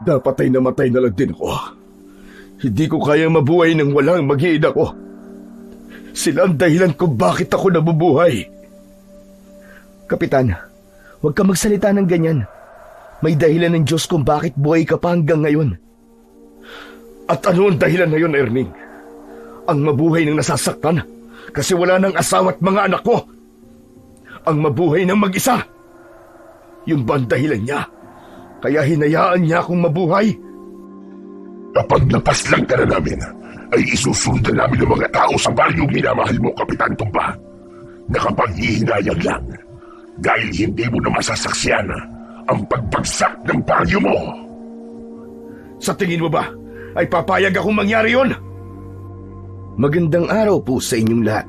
Dapat ay namatay na lang din ako. Hindi ko kayang mabuhay nang walang mag-iina ko. Sila ang dahilan kung bakit ako nabubuhay. Kapitan, huwag ka magsalita ng ganyan. May dahilan ng Diyos kung bakit buhay ka pa hanggang ngayon. At ano ang dahilan na yun, Erning? Ang mabuhay ng nasasaktan kasi wala nang asawa at mga anak ko. Ang mabuhay ng mag-isa. Yun ba ang dahilan niya? Kaya hinayaan niya akong mabuhay? Kapag napaslang ka na namin, ay isusundan namin ng mga tao sa baryong minamahal mo, Kapitan Tumba. Nakapaghihinayang lang dahil hindi mo na masasaksiyan ang pagbagsak ng baryo mo. Sa tingin mo ba ay papayag akong mangyari yon? Magandang araw po sa inyong lahat.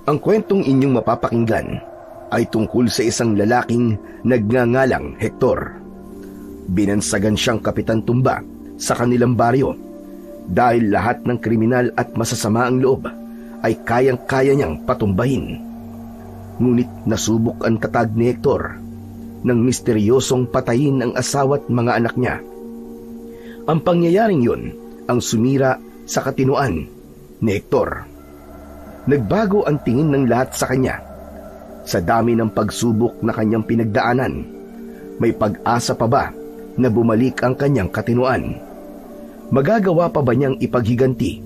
Ang kwentong inyong mapapakinggan ay tungkol sa isang lalaking nagngangalang Hector. Binansagan siyang Kapitan Tumba sa kanilang baryo dahil lahat ng kriminal at masasama ang loob ay kayang-kaya niyang patumbahin. Ngunit nasubok ang tatag ni Hector ng misteryosong patayin ang asawa at mga anak niya. Ang pangyayaring yun ang sumira sa katinuan ni Hector. Nagbago ang tingin ng lahat sa kanya. Sa dami ng pagsubok na kanyang pinagdaanan, may pag-asa pa ba na bumalik ang kanyang katinuan? Magagawa pa ba niyang ipaghiganti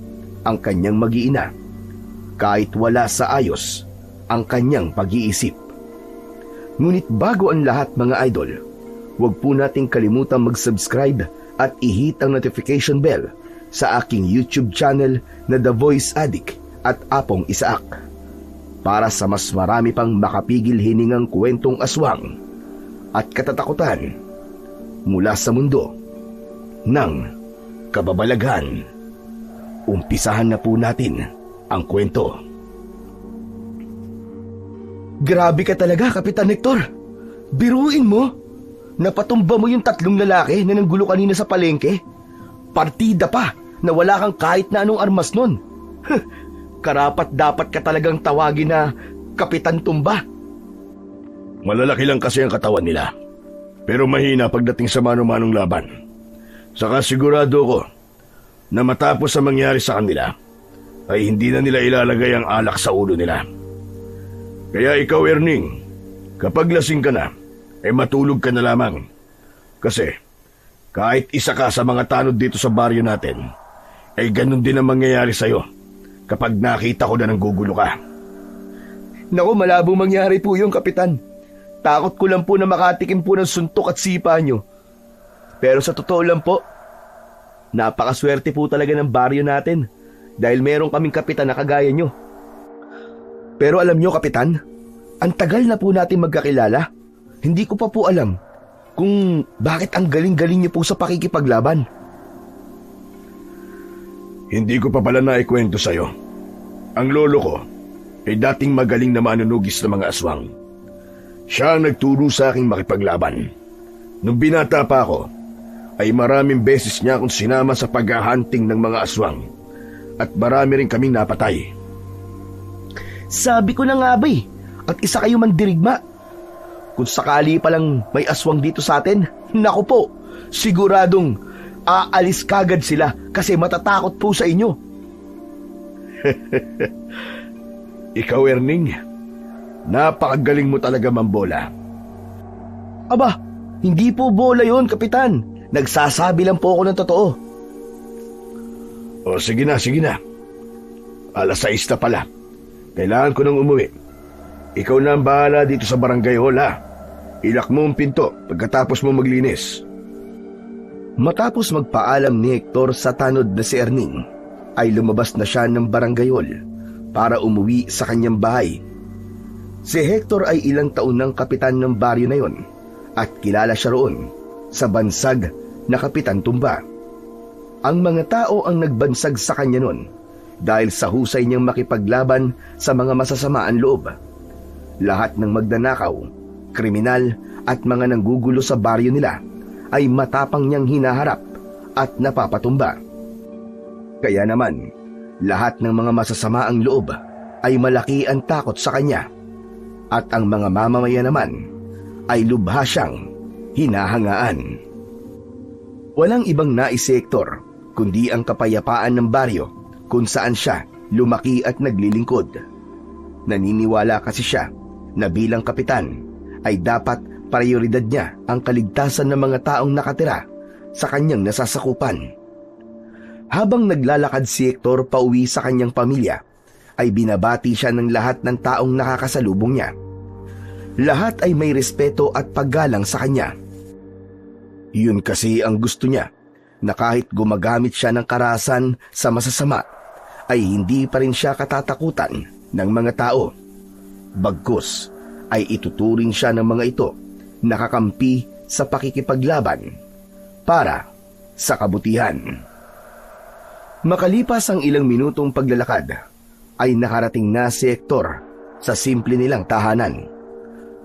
ang kanyang mag-iina kahit wala sa ayos ang kanyang pag-iisip? Ngunit bago ang lahat, mga idol, huwag po nating kalimutang mag-subscribe at i-hit ang notification bell sa aking YouTube channel na The Voice Addict at Apong Isaak para sa mas marami pang makapigil hiningang kwentong aswang at katatakutan mula sa mundo ng kababalaghan. Umpisahan na po natin ang kwento. Grabe ka talaga, Kapitan Hector. Biruin mo. Napatumba mo yung 3 lalaki na nanggulo kanina sa palengke. Partida pa na wala kang kahit na anong armas nun. Karapat dapat ka talagang tawagin na Kapitan Tumba. Malalaki lang kasi ang katawan nila, pero mahina pagdating sa mano-manong laban. Saka sigurado ko na matapos ang mangyari sa kanila, ay hindi na nila ilalagay ang alak sa ulo nila. Kaya ikaw, Erning, kapag lasing ka na, ay matulog ka na lamang. Kasi kahit isa ka sa mga tanod dito sa baryo natin, ay ganun din ang mangyayari sa'yo kapag nakita ko na nanggugulo ka. Naku, malabo mangyari po yung Kapitan. Takot ko lang po na makatikim po ng suntok at sipa nyo. Pero sa totoo lang po, napakaswerte po talaga ng baryo natin dahil meron kaming kapitan na kagaya nyo. Pero alam nyo, Kapitan, ang tagal na po natin magkakilala. Hindi ko pa po alam kung bakit ang galing-galing nyo po sa pakikipaglaban. Hindi ko pa pala naikwento sa'yo. Ang lolo ko ay dating magaling na manunugis ng mga aswang. Siya ang nagturo sa aking makipaglaban. Nung binata pa ako, ay maraming beses niya akong sinama sa paghahunting ng mga aswang at marami rin kaming napatay. Sabi ko na nga ba at isa kayo mandirigma. Kung sakali palang may aswang dito sa atin, naku po, siguradong aalis kagad sila kasi matatakot po sa inyo. Ikaw, Erning, napakagaling mo talaga mambola. Aba, hindi po bola yon, Kapitan. Nagsasabi lang po ako ng totoo. O sige na, sige na. 6:00 na pala. Kailangan ko nang umuwi. Ikaw na ang bahala dito sa barangay hall, ha? Ilak mo ang pinto pagkatapos mo maglinis. Matapos magpaalam ni Hector sa tanod na si Erning, ay lumabas na siya ng barangay hall para umuwi sa kanyang bahay. Si Hector ay ilang taon ng kapitan ng baryo na yon at kilala siya roon sa bansag na Kapitan Tumba. Ang mga tao ang nagbansag sa kanya noon dahil sa husay niyang makipaglaban sa mga masasamaan loob. Lahat ng magnanakaw, kriminal at mga nanggugulo sa baryo nila ay matapang niyang hinaharap at napapatumba. Kaya naman, lahat ng mga masasamaang loob ay malaki ang takot sa kanya at ang mga mamamayan naman ay lubha siyang hinahangaan. Walang ibang nais si Hector kundi ang kapayapaan ng baryo kung saan siya lumaki at naglilingkod. Naniniwala kasi siya na bilang kapitan ay dapat prioridad niya ang kaligtasan ng mga taong nakatira sa kanyang nasasakupan. Habang naglalakad si Hector pauwi sa kanyang pamilya, ay binabati siya ng lahat ng taong nakakasalubong niya. Lahat ay may respeto at paggalang sa kanya. Yun kasi ang gusto niya, na kahit gumagamit siya ng karahasan sa masasama, ay hindi pa rin siya katatakutan ng mga tao. Bagkus ay ituturing siya ng mga ito nakakampi sa pakikipaglaban para sa kabutihan. Makalipas ang ilang minutong paglalakad, ay nakarating na si Hector sa simple nilang tahanan.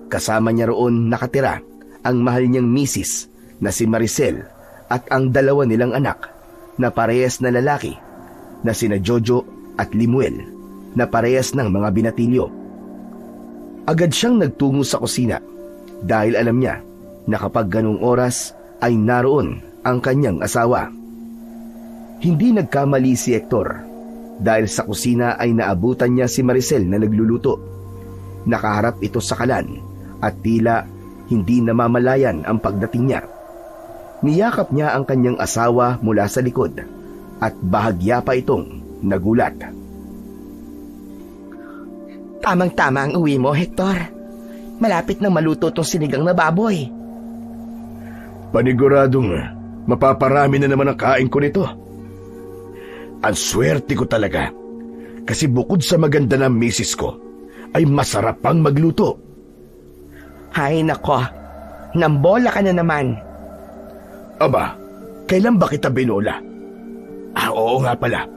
Kasama niya roon nakatira ang mahal niyang misis na si Maricel at ang dalawa nilang anak na parehas na lalaki na sina Jojo at Limuel na parehas ng mga binatilyo. Agad siyang nagtungo sa kusina dahil alam niya na kapag ganung oras ay naroon ang kanyang asawa. Hindi nagkamali si Hector dahil sa kusina ay naabutan niya si Maricel na nagluluto. Nakaharap ito sa kalan at tila hindi namamalayan ang pagdating niya. Niyakap niya ang kanyang asawa mula sa likod at bahagya pa itong nagulat. Tamang-tama ang uwi mo, Hector. Malapit nang maluto tong sinigang na baboy. Paniguradong mapaparami na naman ang kain ko nito. Ang swerte ko talaga kasi bukod sa maganda ng misis ko, ay masarap pang magluto. Hay nako, nambola ka na naman. Aba, kailan ba kita binola? Oo nga pala.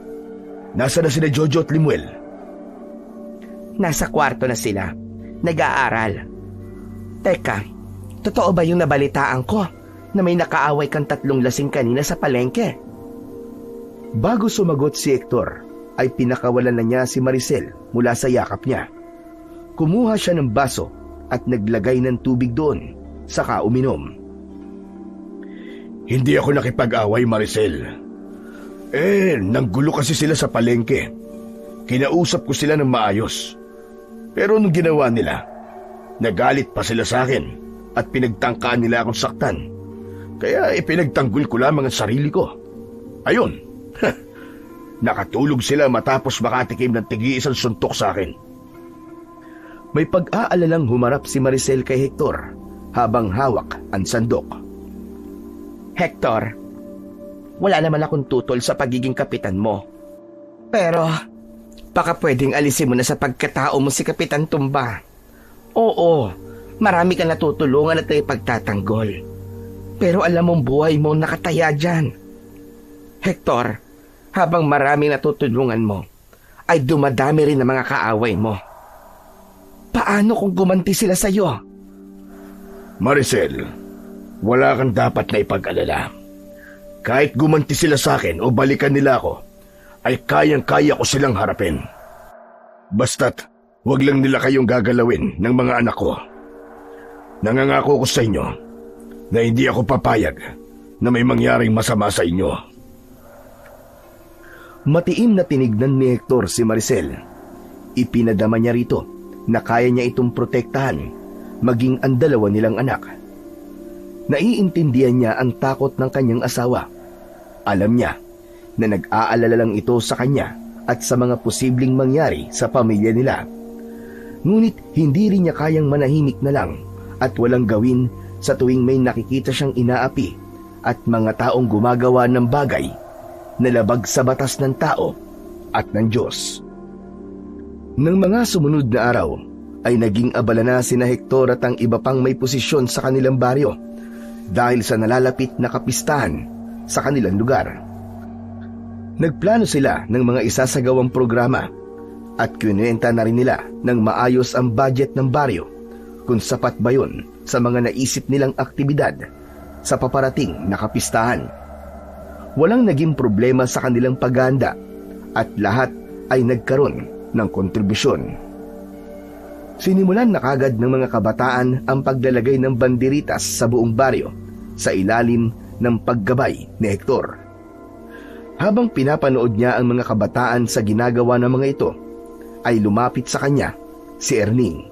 Nasa na sila Jojo at Limuel? Nasa kwarto na sila. Nag-aaral. Teka, totoo ba yung nabalitaan ko na may nakaaway kang 3 lasing kanina sa palengke? Bago sumagot si Hector, ay pinakawalan na niya si Maricel mula sa yakap niya. Kumuha siya ng baso at naglagay ng tubig doon, saka uminom. Hindi ako nakipag-away, Maricel. Nanggulo kasi sila sa palengke. Kinausap ko sila ng maayos. Pero nung ginawa nila, nagalit pa sila sa akin at pinagtangkaan nila akong saktan. Kaya ipinagtanggol ko lamang ang sarili ko. Ayun, nakatulog sila matapos makatikim ng tig-iisang suntok sa akin. May pag-aalalang humarap si Maricel kay Hector habang hawak ang sandok. Hector, wala naman akong tutol sa pagiging kapitan mo. Pero, baka pwedeng alisin mo na sa pagkatao mo si Kapitan Tumba. Oo, marami ka natutulungan at ipagtatanggol. Pero alam mong buhay mo nakataya dyan. Hector, habang marami natutulungan mo, ay dumadami rin ang mga kaaway mo. Paano kung gumanti sila sa'yo? Maricel, wala kang dapat na ipag-alala. Kahit gumanti sila sa akin o balikan nila ako, ay kayang-kaya ko silang harapin. Basta't wag lang nila kayong gagalawin ng mga anak ko. Nangangako ko sa inyo na hindi ako papayag na may mangyaring masama sa inyo. Matiim na tinignan ni Hector si Maricel. Ipinadama niya rito na kaya niya itong protektahan, maging ang dalawa nilang anak. Naiintindihan niya ang takot ng kanyang asawa. Alam niya na nag-aalala lang ito sa kanya at sa mga posibleng mangyari sa pamilya nila. Ngunit hindi rin niya kayang manahimik na lang at walang gawin sa tuwing may nakikita siyang inaapi at mga taong gumagawa ng bagay na labag sa batas ng tao at ng Diyos. Nang mga sumunod na araw, ay naging abala na sina Hector at ang iba pang may posisyon sa kanilang baryo dahil sa nalalapit na kapistahan sa kanilang lugar. Nagplano sila ng mga isasagawang programa at kinuwenta na rin nila ng maayos ang budget ng baryo kung sapat ba yun sa mga naisip nilang aktibidad sa paparating na kapistahan. Walang naging problema sa kanilang paghahanda at lahat ay nagkaroon ng kontribusyon. Sinimulan na kagad ng mga kabataan ang paglalagay ng banderitas sa buong baryo sa ilalim ng paggabay ni Hector. Habang pinapanood niya ang mga kabataan sa ginagawa ng mga ito, ay lumapit sa kanya si Erning.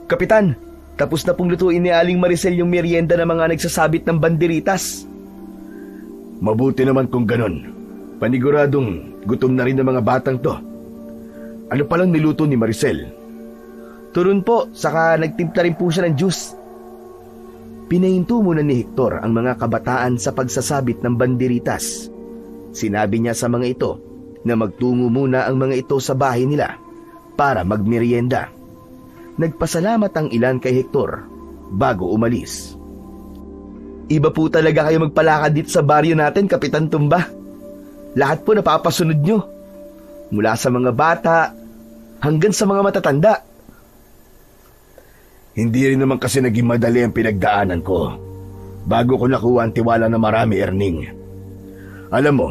Kapitan, tapos na pong lutuin ni Aling Maricel yung merienda ng mga nagsasabit ng banderitas. Mabuti naman kung ganon. Paniguradong gutom na rin ng mga batang to. Ano palang niluto ni Maricel? Turun po, saka nagtimpla rin po siya ng juice. Pinahinto muna ni Hector ang mga kabataan sa pagsasabit ng banderitas. Sinabi niya sa mga ito na magtungo muna ang mga ito sa bahay nila para magmerienda. Nagpasalamat ang ilan kay Hector bago umalis. Iba po talaga kayo magpalakad dito sa baryo natin, Kapitan Tumba. Lahat po napapasunod nyo. Mula sa mga bata hanggang sa mga matatanda. Hindi rin naman kasi naging madali ang pinagdaanan ko bago ko nakuha ang tiwala na marami, Erning. Alam mo,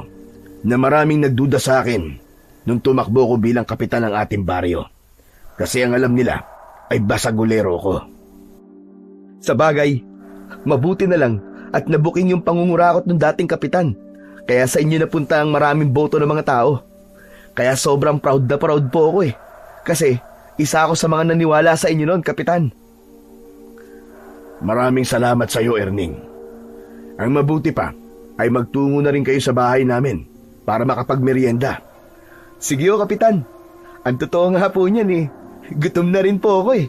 na maraming nagduda sa akin nung tumakbo ko bilang kapitan ng ating baryo. Kasi ang alam nila ay basagulero ko. Sa bagay, mabuti na lang at nabuking yung pangungurakot ng dating kapitan. Kaya sa inyo napunta ang maraming boto ng mga tao. Kaya sobrang proud na proud po ako eh. Kasi isa ako sa mga naniwala sa inyo noon, Kapitan. Maraming salamat sa iyo, Erning. Ang mabuti pa ay magtungo na rin kayo sa bahay namin para makapagmerienda. Sige o, Kapitan. Ang totoo nga po niyan eh. Gutom na rin po ako eh.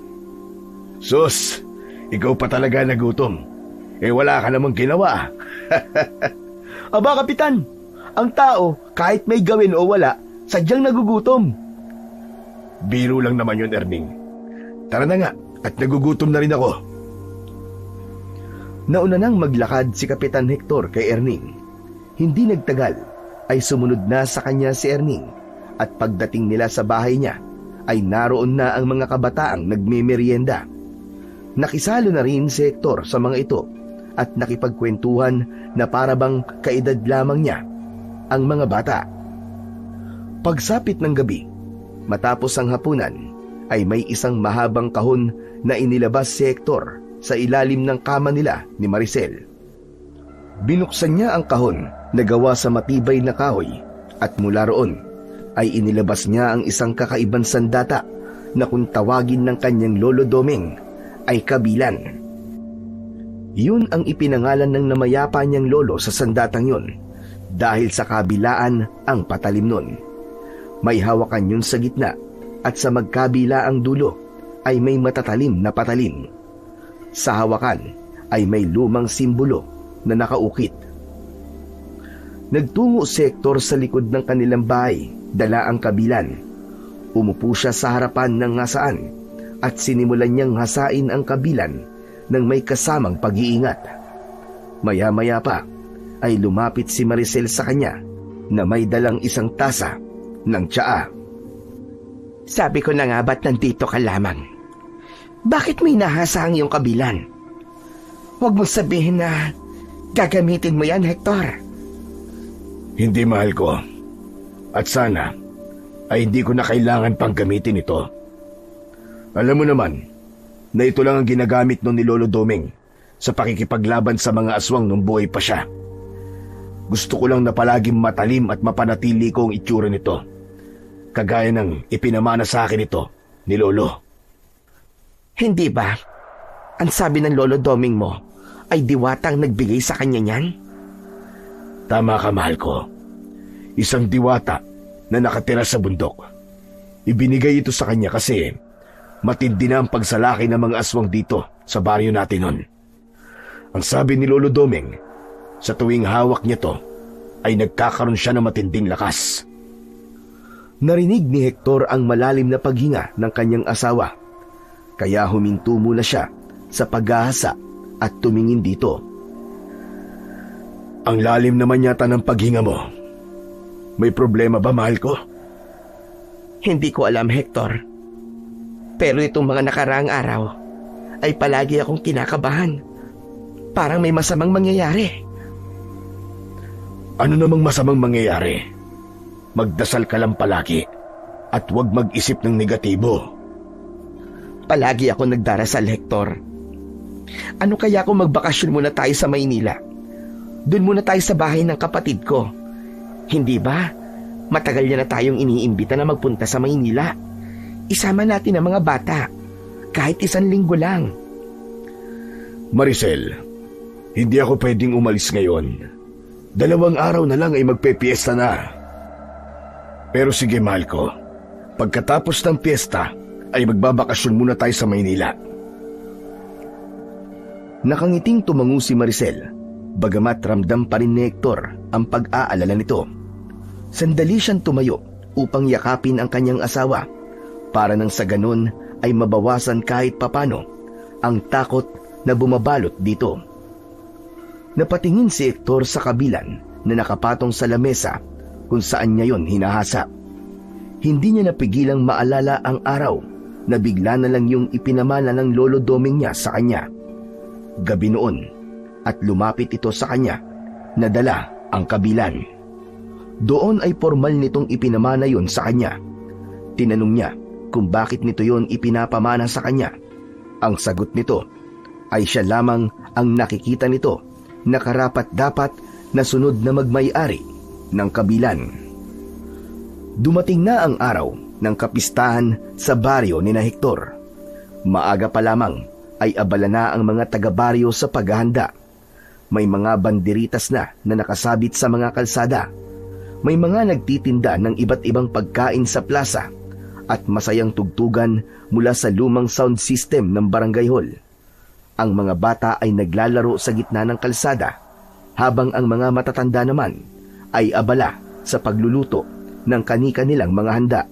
Sus, ikaw pa talaga nagutom. Eh wala ka namang ginawa. Aba, Kapitan, ang tao kahit may gawin o wala, sadyang nagugutom. Biro lang naman yun, Erning. Tara na nga, at nagugutom na rin ako. Nauna nang maglakad si Kapitan Hector kay Erning. Hindi nagtagal ay sumunod na sa kanya si Erning at pagdating nila sa bahay niya ay naroon na ang mga kabataang nagmemerienda. Nakisalo na rin si Hector sa mga ito at nakipagkwentuhan na parabang kaedad lamang niya ang mga bata. Pagsapit ng gabi, matapos ang hapunan, ay may isang mahabang kahon na inilabas si Hector sa ilalim ng kama nila ni Maricel. Binuksan niya ang kahon na gawa sa matibay na kahoy at mula roon ay inilabas niya ang isang kakaibang sandata na kung tawagin ng kanyang lolo Doming ay kabilan. Yun ang ipinangalan ng namayapa niyang lolo sa sandatang yun dahil sa kabilaan ang patalim nun. May hawakan yun sa gitna at sa magkabila ang dulo ay may matatalim na patalim. Sa hawakan ay may lumang simbolo na nakaukit. Nagtungo si Hector sa likod ng kanilang bahay, dala ang kabilan. Umupo siya sa harapan ng ngasaan at sinimulan niyang hasain ang kabilan ng may kasamang pag-iingat. Maya-maya pa ay lumapit si Maricel sa kanya na may dalang isang tasa ng tsaa. Sabi ko na nga ba't nandito ka lamang? Bakit may nahasa ang iyong kabilan? Huwag mong sabihin na gagamitin mo yan, Hector. Hindi, mahal ko. At sana ay hindi ko na kailangan pang gamitin ito. Alam mo naman na ito lang ang ginagamit noon ni Lolo Doming sa pakikipaglaban sa mga aswang nung buhay pa siya. Gusto ko lang na palaging matalim at mapanatili ko ang itsura nito, kagaya ng ipinamana sa akin ito ni Lolo. Hindi ba? Ang sabi ng Lolo Doming mo ay diwatang nagbigay sa kanya niyan? Tama ka, mahal ko. Isang diwata na nakatira sa bundok. Ibinigay ito sa kanya kasi matindi na ang pagsalaki ng mga aswang dito sa baryo natin nun. Ang sabi ni Lolo Doming, sa tuwing hawak niya to, ay nagkakaroon siya ng matinding lakas. Narinig ni Hector ang malalim na paghinga ng kanyang asawa. Kaya huminto muna siya sa paghahasa at tumingin dito. Ang lalim naman yata ng paghinga mo. May problema ba, mahal ko? Hindi ko alam, Hector. Pero itong mga nakaraang araw ay palagi akong kinakabahan. Parang may masamang mangyayari. Ano namang masamang mangyayari? Magdasal ka lang palagi at huwag mag-isip ng negatibo. Palagi ako nagdarasal, Hector. Ano kaya kung magbakasyon muna tayo sa Maynila? Doon muna tayo sa bahay ng kapatid ko. Hindi ba? Matagal niya na tayong iniimbita na magpunta sa Maynila. Isama natin ang mga bata. Kahit 1 linggo lang. Maricel, hindi ako pwedeng umalis ngayon. 2 araw na lang ay magpepiesta na. Pero sige, mahal ko. Pagkatapos ng piyesta, ay magbabakasyon muna tayo sa Maynila. Nakangiting tumango si Maricel, bagamat ramdam pa rin ni Hector ang pag-aalala nito. Sandali siyang tumayo upang yakapin ang kanyang asawa para nang sa ganun ay mabawasan kahit papano ang takot na bumabalot dito. Napatingin si Hector sa kabilan na nakapatong sa lamesa kung saan niya yon hinahasa. Hindi niya napigilang maalala ang araw na bigla na lang yung ipinamana ng lolo Doming niya sa kanya. Gabi noon at lumapit ito sa kanya, nadala ang kabilan. Doon ay formal nitong ipinamana yon sa kanya. Tinanong niya kung bakit nito yon ipinapamana sa kanya. Ang sagot nito ay siya lamang ang nakikita nito na karapat-dapat na sunod na magmay-ari ng kabilan. Dumating na ang araw ng kapistahan sa baryo ni na Hector. Maaga pa lamang ay abala na ang mga taga-baryo sa paghahanda. May mga banderitas na nakasabit sa mga kalsada. May mga nagtitinda ng iba't ibang pagkain sa plaza at masayang tugtugan mula sa lumang sound system ng barangay hall. Ang mga bata ay naglalaro sa gitna ng kalsada habang ang mga matatanda naman ay abala sa pagluluto ng kani-kanilang mga handa.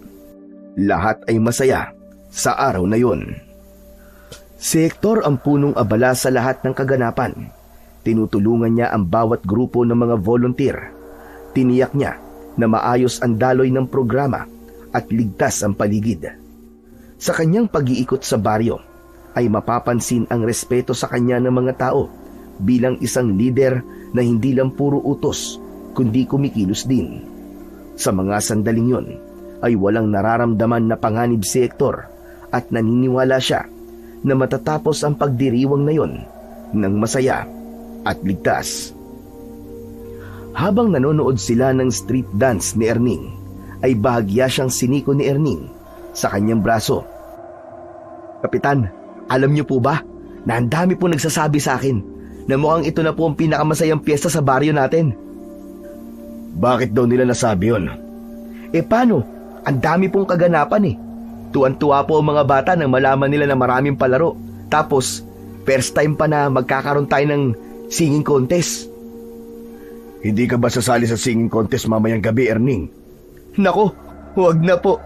Lahat ay masaya sa araw na yun. Si Hector ang punong abala sa lahat ng kaganapan. Tinutulungan niya ang bawat grupo ng mga volunteer. Tiniyak niya na maayos ang daloy ng programa at ligtas ang paligid. Sa kanyang pag-iikot sa baryo ay mapapansin ang respeto sa kanya ng mga tao bilang isang leader na hindi lang puro utos kundi kumikilos din. Sa mga sandaling yon ay walang nararamdaman na panganib si Hector at naniniwala siya na matatapos ang pagdiriwang na yon ng masaya at ligtas. Habang nanonood sila ng street dance ni Erning, ay bahagya siyang siniko ni Erning sa kanyang braso. Kapitan, alam niyo po ba na ang dami po nagsasabi sa akin na mukhang ito na po ang pinakamasayang piyesta sa baryo natin? Bakit daw nila nasabi yun? Paano? Ang dami pong kaganapan eh. Tuwan-tuwa po ang mga bata nang malaman nila na maraming palaro. Tapos, first time pa na magkakaroon tayo ng singing contest. Hindi ka ba sasali sa singing contest mamayang gabi, Erning? Nako, huwag na po.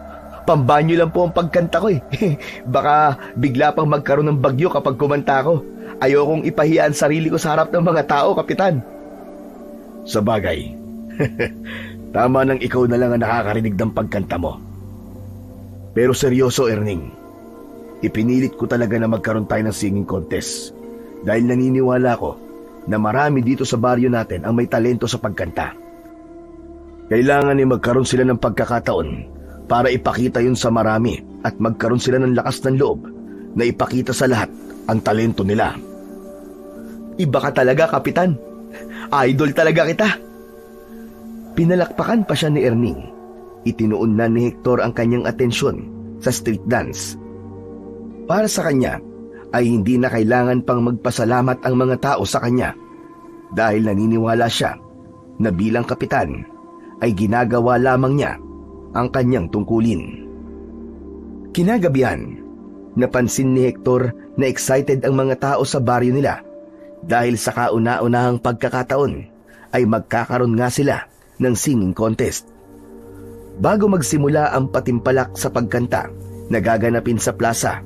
Pambanyo lang po ang pagkanta ko eh. Baka bigla pang magkaroon ng bagyo kapag kumanta ko. Ayokong ipahiya ang sarili ko sa harap ng mga tao, Kapitan. Sa bagay, tama nang ikaw na lang ang nakakarinig ng pagkanta mo. Pero seryoso, Erning, ipinilit ko talaga na magkaroon tayo ng singing contest dahil naniniwala ko na marami dito sa baryo natin ang may talento sa pagkanta. Kailangan ay magkaroon sila ng pagkakataon para ipakita yun sa marami at magkaroon sila ng lakas ng loob na ipakita sa lahat ang talento nila. Iba ka talaga, Kapitan. Idol talaga kita. Pinalakpakan pa siya ni Erning. Itinuon na ni Hector ang kanyang atensyon sa street dance. Para sa kanya ay hindi na kailangan pang magpasalamat ang mga tao sa kanya dahil naniniwala siya na bilang kapitan ay ginagawa lamang niya ang kanyang tungkulin. Kinagabihan, napansin ni Hector na excited ang mga tao sa baryo nila dahil sa kauna-unahang pagkakataon ay magkakaroon nga sila ng singing contest. Bago magsimula ang patimpalak sa pagkanta na gaganapin sa plaza,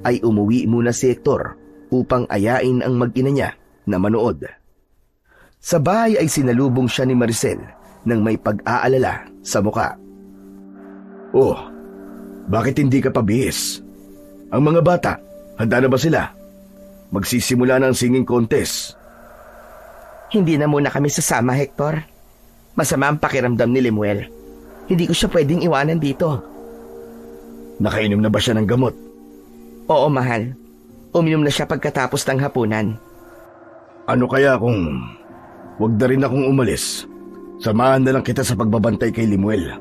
ay umuwi muna si Hector upang ayain ang mag-ina niya na manood. Sa bahay ay sinalubong siya ni Maricel nang may pag-aalala sa muka. Oh, bakit hindi ka pabihis? Ang mga bata, handa na ba sila? Magsisimula na ang singing contest. Hindi na muna kami sasama, Hector. Masama ang pakiramdam ni Lemuel. Hindi ko siya pwedeng iwanan dito. Nakainom na ba siya ng gamot? Oo, mahal. Uminom na siya pagkatapos ng hapunan. Ano kaya kung wag na rin akong umalis? Samahan na lang kita sa pagbabantay kay Limuel.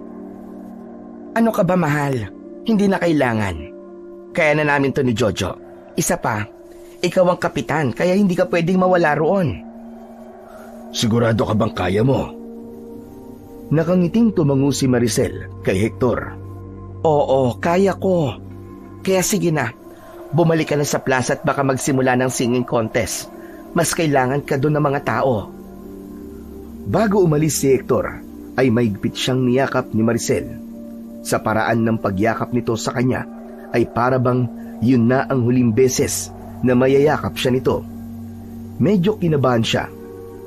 Ano ka ba, mahal? Hindi na kailangan. Kaya na namin to ni Jojo. Isa pa, ikaw ang kapitan kaya hindi ka pwedeng mawala roon. Sigurado ka bang kaya mo? Nakangiting tumango si Maricel kay Hector. Oo, kaya ko. Kaya sige na, bumalik ka na sa plaza at baka magsimula ng singing contest. Mas kailangan ka doon ng mga tao. Bago umalis si Hector, ay maigpit siyang niyakap ni Maricel. Sa paraan ng pagyakap nito sa kanya, ay parabang yun na ang huling beses na mayayakap siya nito. Medyo kinabahan siya,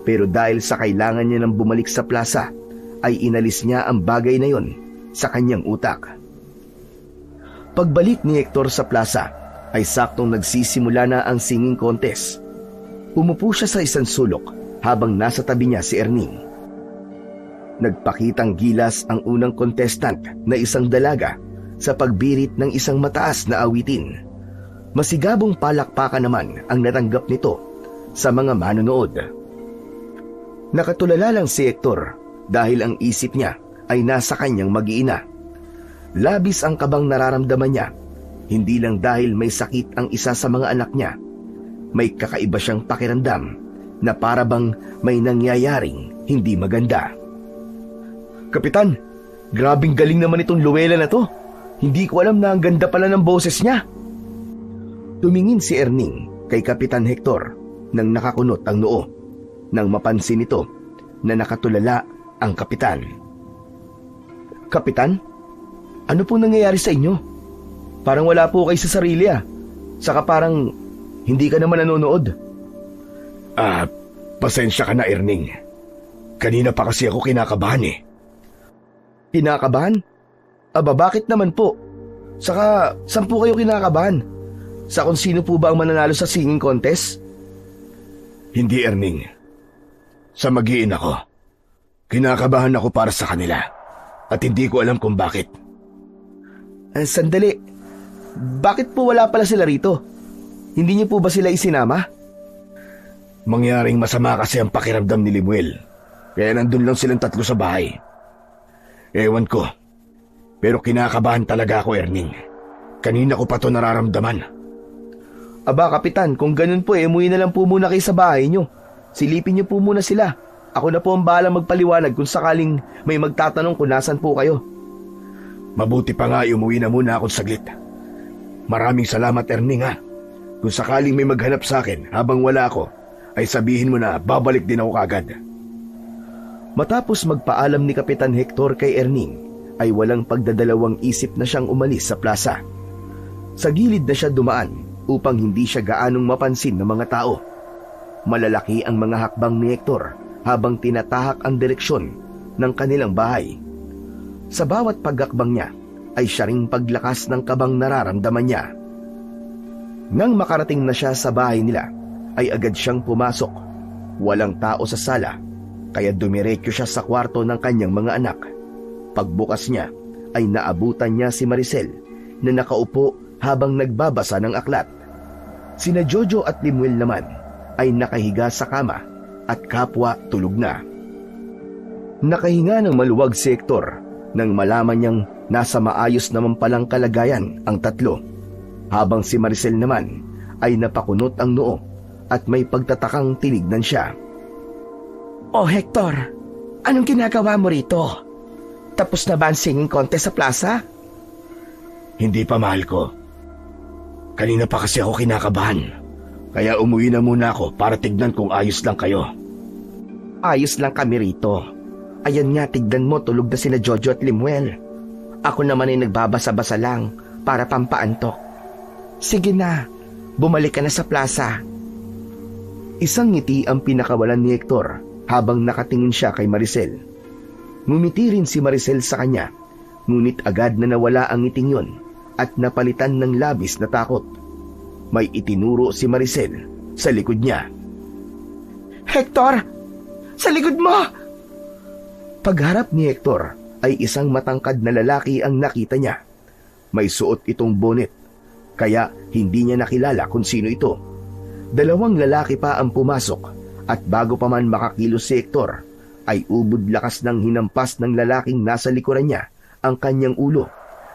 pero dahil sa kailangan niya ng bumalik sa plaza, ay inalis niya ang bagay na yon sa kanyang utak. Pagbalik ni Hector sa plaza, ay saktong nagsisimula na ang singing contest. Umupo siya sa isang sulok habang nasa tabi niya si Erning. Nagpakitang gilas ang unang contestant na isang dalaga sa pagbirit ng isang mataas na awitin. Masigabong palakpakan naman ang natanggap nito sa mga manonood. Nakatulala lang si Hector dahil ang isip niya ay nasa kanyang mag-iina. Labis ang kabang nararamdaman niya, hindi lang dahil may sakit ang isa sa mga anak niya. May kakaiba siyang pakiramdam na parabang may nangyayaring hindi maganda. Kapitan, grabing galing naman itong Luella na to. Hindi ko alam na ang ganda pala ng boses niya. Tumingin si Erning kay Kapitan Hector nang nakakunot ang noo nang mapansin ito na nakatulala ang kapitan. Kapitan, ano po nangyayari sa inyo? Parang wala po kayo sa sarili ah. Saka parang hindi ka naman nanonood. Pasensya ka na, Erning. Kanina pa kasi ako kinakabahan eh. Kinakabahan? Aba, bakit naman po? Saka, saan po kayo kinakabahan? Sa kung sino po ba ang mananalo sa singing contest? Hindi, Erning. Sa mag-iin ako. Kinakabahan ako para sa kanila. At hindi ko alam kung bakit. Sandali. Bakit po wala pala sila rito? Hindi niyo po ba sila isinama? Mangyaring masama kasi ang pakiramdam ni Limuel. Kaya nandun lang silang tatlo sa bahay. Ewan ko. Pero kinakabahan talaga ako, Erning. Kanina ko pa to nararamdaman. Aba, Kapitan, kung ganun po umuwi na lang po muna kayo sa bahay niyo. Silipin niyo po muna sila. Ako na po ang bahalang magpaliwanag kung sakaling may magtatanong kung nasan po kayo. Mabuti pa nga umuwi na muna ako saglit. Maraming salamat, Erning ha. Kung sakaling may maghanap sa akin habang wala ako, ay sabihin mo na babalik din ako kagad. Matapos magpaalam ni Kapitan Hector kay Erning, ay walang pagdadalawang isip na siyang umalis sa plaza. Sa gilid na siya dumaan upang hindi siya gaanong mapansin ng mga tao. Malalaki ang mga hakbang ni Hector habang tinatahak ang direksyon ng kanilang bahay. Sa bawat paghakbang niya ay siya ring paglakas ng kabang nararamdaman niya. Nang makarating na siya sa bahay nila, ay agad siyang pumasok. Walang tao sa sala, kaya dumiretso siya sa kwarto ng kanyang mga anak. Pagbukas niya, ay naabutan niya si Maricel na nakaupo habang nagbabasa ng aklat. Sina Jojo at Limuel naman ay nakahiga sa kama at kapwa tulog na. Nakahinga ng maluwag si Hector nang malaman niyang nasa maayos naman palang kalagayan ang tatlo, habang si Maricel naman ay napakunot ang noo at may pagtatakang tinignan siya. Oh, Hector, anong ginagawa mo rito? Tapos na ba ang singing contest sa plaza? Hindi pa, mahal ko. Kanina pa kasi ako kinakabahan. Kaya umuwi na muna ako para tignan kung ayos lang kayo. Ayos lang kami rito. Ayan nga, tignan mo, tulog na sina Jojo at Limuel. Ako naman ay nagbabasa-basa lang para pampaantok. Sige na, bumalik ka na sa plaza. Isang ngiti ang pinakawalan ni Hector habang nakatingin siya kay Maricel. Ngumiti rin si Maricel sa kanya, ngunit agad na nawala ang ngiting yon at napalitan ng labis na takot. May itinuro si Maricel sa likod niya. Hector! Sa likod mo! Pagharap ni Hector ay isang matangkad na lalaki ang nakita niya. May suot itong bonnet, kaya hindi niya nakilala kung sino ito. 2 lalaki pa ang pumasok at bago pa man makakilos si Hector, ay ubod lakas ng hinampas ng lalaking nasa likuran niya ang kanyang ulo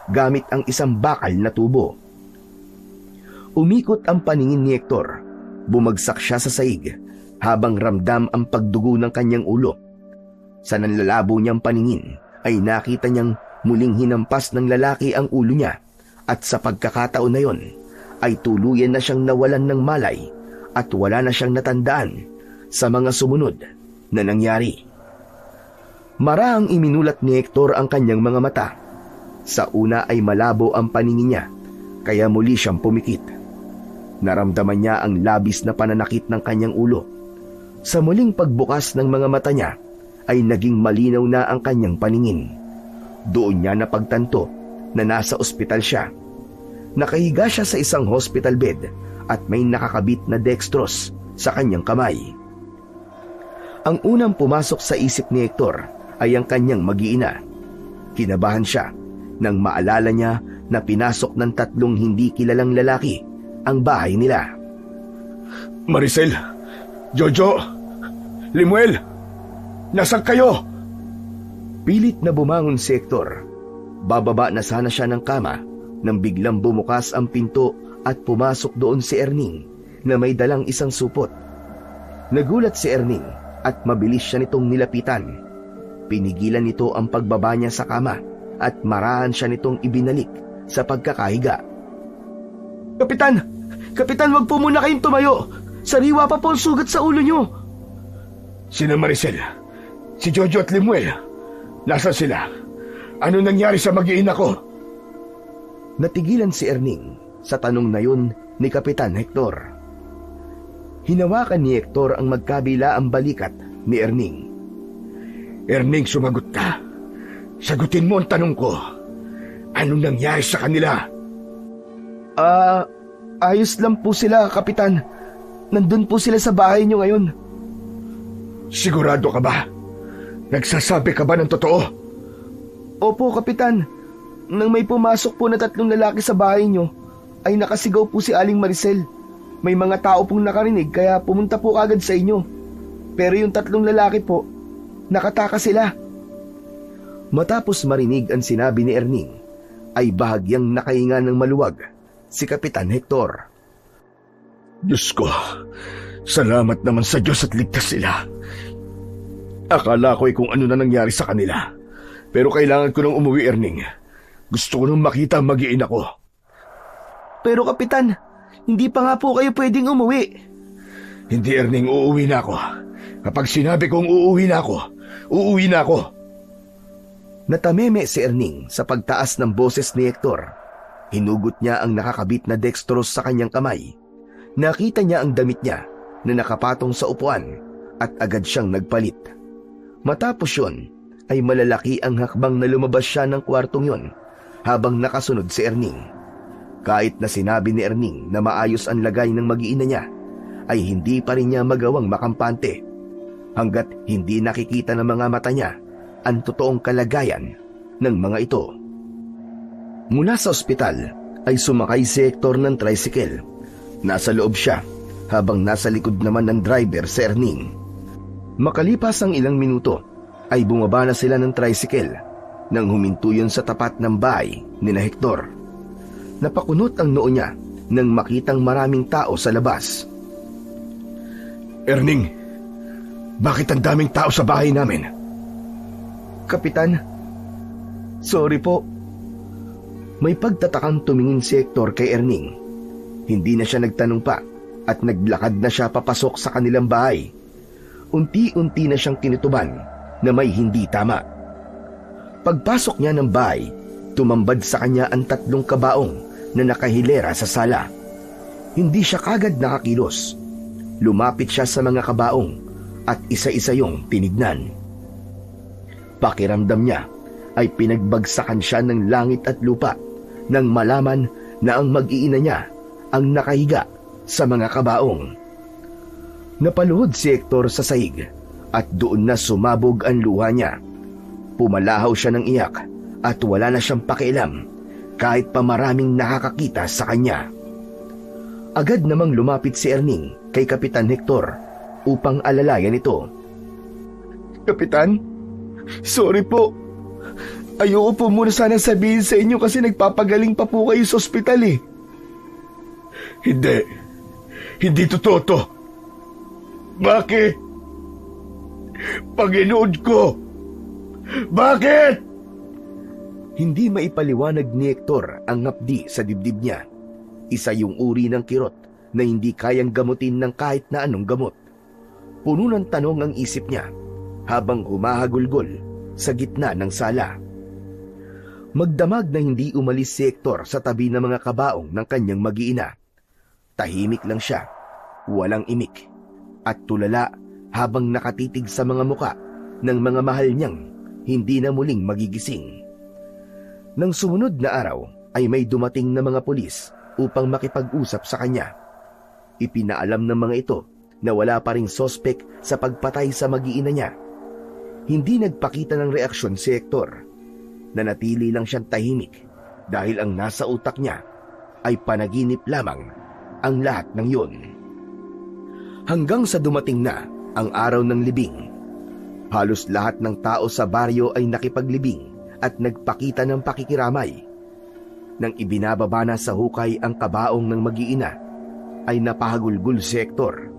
gamit ang isang bakal na tubo. Umikot ang paningin ni Hector. Bumagsak siya sa sahig habang ramdam ang pagdugo ng kanyang ulo. Sa nanlalabo niyang paningin ay nakita niyang muling hinampas ng lalaki ang ulo niya at sa pagkakataon na yon ay tuluyan na siyang nawalan ng malay at wala na siyang natandaan sa mga sumunod na nangyari. Maraang iminulat ni Hector ang kanyang mga mata. Sa una ay malabo ang paningin niya, kaya muli siyang pumikit. Naramdaman niya ang labis na pananakit ng kanyang ulo. Sa muling pagbukas ng mga mata niya, ay naging malinaw na ang kanyang paningin. Doon niya napagtanto na nasa ospital siya. Nakahiga siya sa isang hospital bed at may nakakabit na dextrose sa kanyang kamay. Ang unang pumasok sa isip ni Hector ay ang kanyang mag-iina. Kinabahan siya nang maalala niya na pinasok ng 3 hindi kilalang lalaki ang bahay nila. Maricel, Jojo, Limuel, nasaan kayo? Pilit na bumangon si Hector. Bababa na sana siya ng kama nang biglang bumukas ang pinto at pumasok doon si Erning na may dalang isang supot. Nagulat si Erning at mabilis siya nitong nilapitan. Pinigilan nito ang pagbaba niya sa kama at marahan siya nitong ibinalik sa pagkakahiga. Kapitan! Kapitan, wag po muna kayong tumayo! Sariwa pa po ang sugat sa ulo niyo! Sina Maricel, si Jojo at Limuel, nasaan sila? Ano nangyari sa mag-iina ko? Natigilan si Erning sa tanong na yun ni Kapitan Hector. Hinawakan ni Hector ang magkabila ang balikat ni Erning. Erning, sumagot ka. Sagutin mo ang tanong ko. Anong nangyari sa kanila? Ayos lang po sila, Kapitan. Nandun po sila sa bahay niyo ngayon. Sigurado ka ba? Nagsasabi ka ba ng totoo? Opo, Kapitan. Nang may pumasok po na 3 lalaki sa bahay niyo, ay nakasigaw po si Aling Maricel. May mga tao pong nakarinig kaya pumunta po agad sa inyo. Pero yung 3 lalaki po, nakataka sila. Matapos marinig ang sinabi ni Erning, ay bahagyang nakahinga ng maluwag si Kapitan Hector. Diyos ko, salamat naman sa Diyos at ligtas sila. Akala ko ay kung ano na nangyari sa kanila. Pero kailangan ko nang umuwi, Erning. Gusto ko nang makita ang mag-iina ko. Pero Kapitan, hindi pa nga po kayo pwedeng umuwi. Hindi, Erning, uuwi na ako. Kapag sinabi kong uuwi na ako, uuwi na ako. Natameme si Erning sa pagtaas ng boses ni Hector. Hinugot niya ang nakakabit na dextrose sa kanyang kamay. Nakita niya ang damit niya na nakapatong sa upuan at agad siyang nagpalit. Matapos yun, ay malalaki ang hakbang na lumabas siya ng kwartong yon habang nakasunod si Erning. Kahit na sinabi ni Erning na maayos ang lagay ng mag-iina niya, ay hindi pa rin niya magawang makampante hanggat hindi nakikita ng mga mata niya ang totoong kalagayan ng mga ito. Mula sa ospital ay sumakay si Hector ng tricycle. Nasa loob siya habang nasa likod naman ng driver si Erning. Makalipas ang ilang minuto ay bumaba na sila ng tricycle nang huminto yun sa tapat ng bahay ni na Hector. Napakunot ang noo niya nang makitang maraming tao sa labas. Erning, bakit ang daming tao sa bahay namin? Kapitan, sorry po. May pagtatakang tumingin si Hector kay Erning. Hindi na siya nagtanong pa at naglakad na siya papasok sa kanilang bahay. Unti-unti na siyang tinutuban na may hindi tama. Pagpasok niya ng bahay, tumambad sa kanya ang 3 kabaong na nakahilera sa sala. Hindi siya kagad nakakilos. Lumapit siya sa mga kabaong at isa-isa yung tinignan. Pakiramdam niya ay pinagbagsakan siya ng langit at lupa nang malaman na ang mag-iina niya ang nakahiga sa mga kabaong. Napaluhod si Hector sa sahig at doon na sumabog ang luha niya. Pumalahaw siya ng iyak at wala na siyang pakialam kahit pa maraming nakakakita sa kanya. Agad namang lumapit si Erning kay Kapitan Hector upang alalayan ito. Kapitan, sorry po. Ayoko po muna sana sabihin sa inyo kasi nagpapagaling pa po kayo sa ospital eh. Hindi totoo to. Bakit? Panginoon ko! Bakit? Hindi maipaliwanag ni Hector ang ngapdi sa dibdib niya. Isa yung uri ng kirot na hindi kayang gamutin ng kahit na anong gamot. Puno ng tanong ang isip niya habang humahagulgol sa gitna ng sala. Magdamag na hindi umalis si Hector sa tabi ng mga kabaong ng kanyang mag-iina. Tahimik lang siya, walang imik, at tulala habang nakatitig sa mga muka ng mga mahal niyang hindi na muling magigising. Nang sumunod na araw ay may dumating na mga pulis upang makipag-usap sa kanya. Ipinaalam ng mga ito na wala pa ring sospek sa pagpatay sa mag-iina niya. Hindi nagpakita ng reaksyon si Hector. Nanatili lang siyang tahimik dahil ang nasa utak niya ay panaginip lamang ang lahat ng yun. Hanggang sa dumating na ang araw ng libing. Halos lahat ng tao sa baryo ay nakipaglibing at nagpakita ng pakikiramay. Nang ibinababa na sa hukay ang kabaong ng mag-iina, ay napahagulgul si Hector.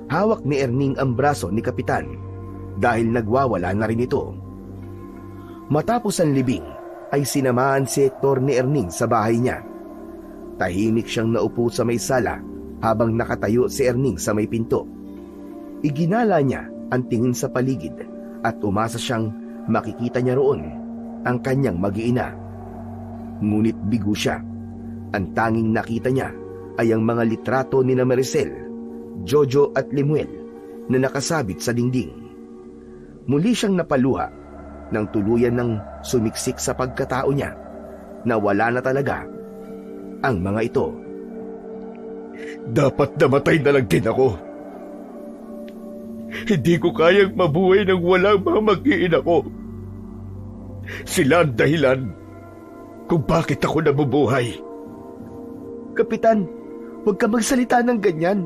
Hawak ni Erning ang braso ni Kapitan dahil nagwawala na rin ito. Matapos ang libing, ay sinamahan si Hector ni Erning sa bahay niya. Tahimik siyang naupo sa may sala habang nakatayo si Erning sa may pinto. Iginala niya ang tingin sa paligid at umasa siyang makikita niya roon ang kanyang mag-iina. Ngunit bigo siya. Ang tanging nakita niya ay ang mga litrato ni Maricel, Jojo at Lemuel na nakasabit sa dingding. Muli siyang napaluha nang tuluyan ng sumiksik sa pagkatao niya na wala na talaga ang mga ito. Dapat namatay na lang din ako. Hindi ko kayang mabuhay nang walang mga mag-iina ko. Sila ang dahilan kung bakit ako nabubuhay. Kapitan, huwag ka magsalita ng ganyan.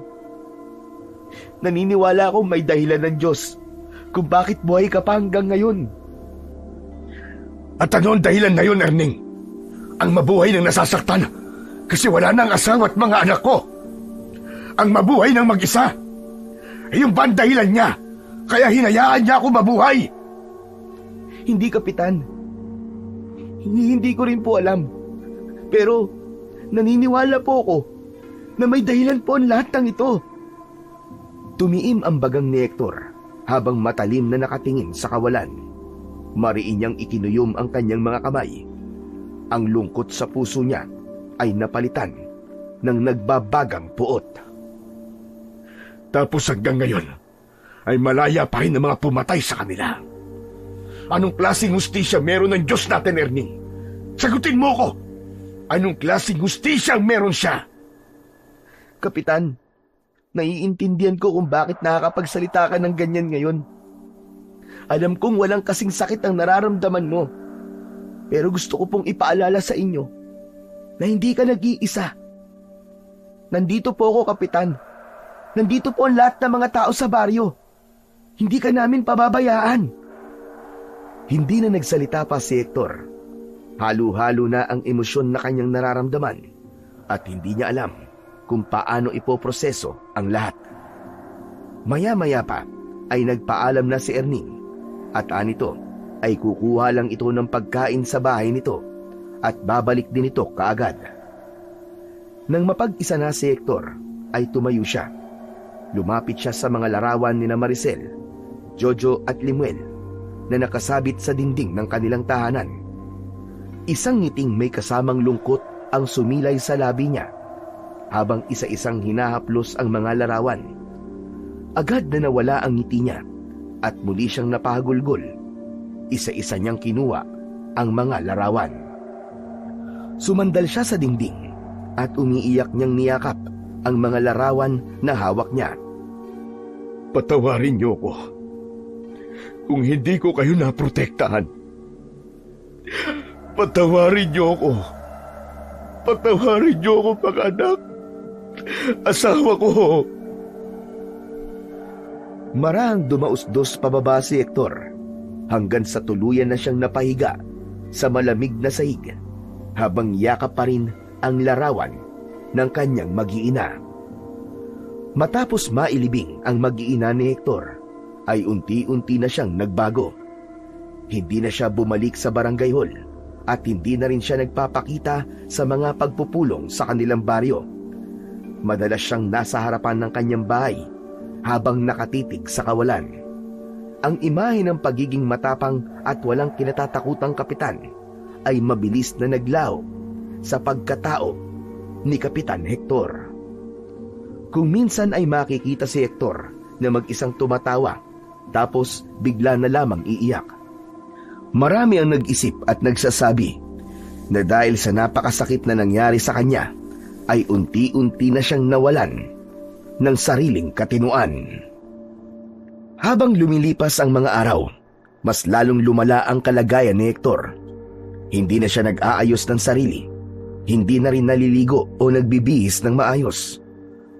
Naniniwala akong may dahilan ng Diyos kung bakit buhay ka pa hanggang ngayon. At ano ang dahilan na yun, Erning? Ang mabuhay ng nasasaktan kasi wala nang asawa at mga anak ko. Ang mabuhay ng mag-isa. Yung ba ang dahilan niya? Kaya hinayaan niya ako mabuhay? Hindi, Kapitan. Hindi ko rin po alam. Pero naniniwala po ako na may dahilan po ang lahat ng ito. Tumiim ang bagang ni Hector habang matalim na nakatingin sa kawalan. Mariin niyang ikinuyom ang kanyang mga kamay. Ang lungkot sa puso niya ay napalitan ng nagbabagang puot. Tapos hanggang ngayon ay malaya pa rin ang mga pumatay sa kanila. Anong klaseng hustisya meron ng Diyos natin, Erning? Sagutin mo ko! Anong klaseng hustisya meron siya? Kapitan, naiintindihan ko kung bakit nakakapagsalita ka ng ganyan ngayon. Alam kong walang kasing sakit ang nararamdaman mo. Pero gusto ko pong ipaalala sa inyo na hindi ka nag-iisa. Nandito po ako, Kapitan. Nandito po ang lahat ng mga tao sa baryo. Hindi ka namin pababayaan. Hindi na nagsalita pa si Hector. Halo-halo na ang emosyon na kanyang nararamdaman at hindi niya alam kung paano ipoproseso ang lahat. Maya-maya pa ay nagpaalam na si Erning at anito ay kukuha lang ito ng pagkain sa bahay nito at babalik din ito kaagad. Nang mapag-isa na si Hector ay tumayo siya. Lumapit siya sa mga larawan ni Maricel, Jojo at Lemuel na nakasabit sa dingding ng kanilang tahanan. Isang ngiting may kasamang lungkot ang sumilay sa labi niya habang isa-isang hinahaplos ang mga larawan. Agad na nawala ang ngiti niya at muli siyang napahagulgol. Isa-isa niyang kinuha ang mga larawan. Sumandal siya sa dingding at umiiyak niyang niyakap ang mga larawan na hawak niya. Patawarin niyo ko kung hindi ko kayo naprotektahan. Patawarin niyo ako Patawarin niyo ako, mga anak. Asawa ko. Marahang dumausdos pababa si Hector hanggang sa tuluyan na siyang napahiga sa malamig na sahig habang yakap pa rin ang larawan ng kanyang mag-iina. Matapos mailibing ang mag-iina ni Hector, ay unti-unti na siyang nagbago. Hindi na siya bumalik sa barangay hall at hindi na rin siya nagpapakita sa mga pagpupulong sa kanilang baryo. Madalas siyang nasa harapan ng kanyang bahay habang nakatitig sa kawalan. Ang imahe ng pagiging matapang at walang kinatatakutang kapitan ay mabilis na naglaho sa pagkatao ni Kapitan Hector. Kung minsan ay makikita si Hector na mag-isang tumatawa tapos bigla na lamang iiyak. Marami ang nag-isip at nagsasabi na dahil sa napakasakit na nangyari sa kanya ay unti-unti na siyang nawalan ng sariling katinuan. Habang lumilipas ang mga araw, mas lalong lumala ang kalagayan ni Hector. Hindi na siya nag-aayos ng sarili. Hindi na rin naliligo o nagbibihis ng maayos.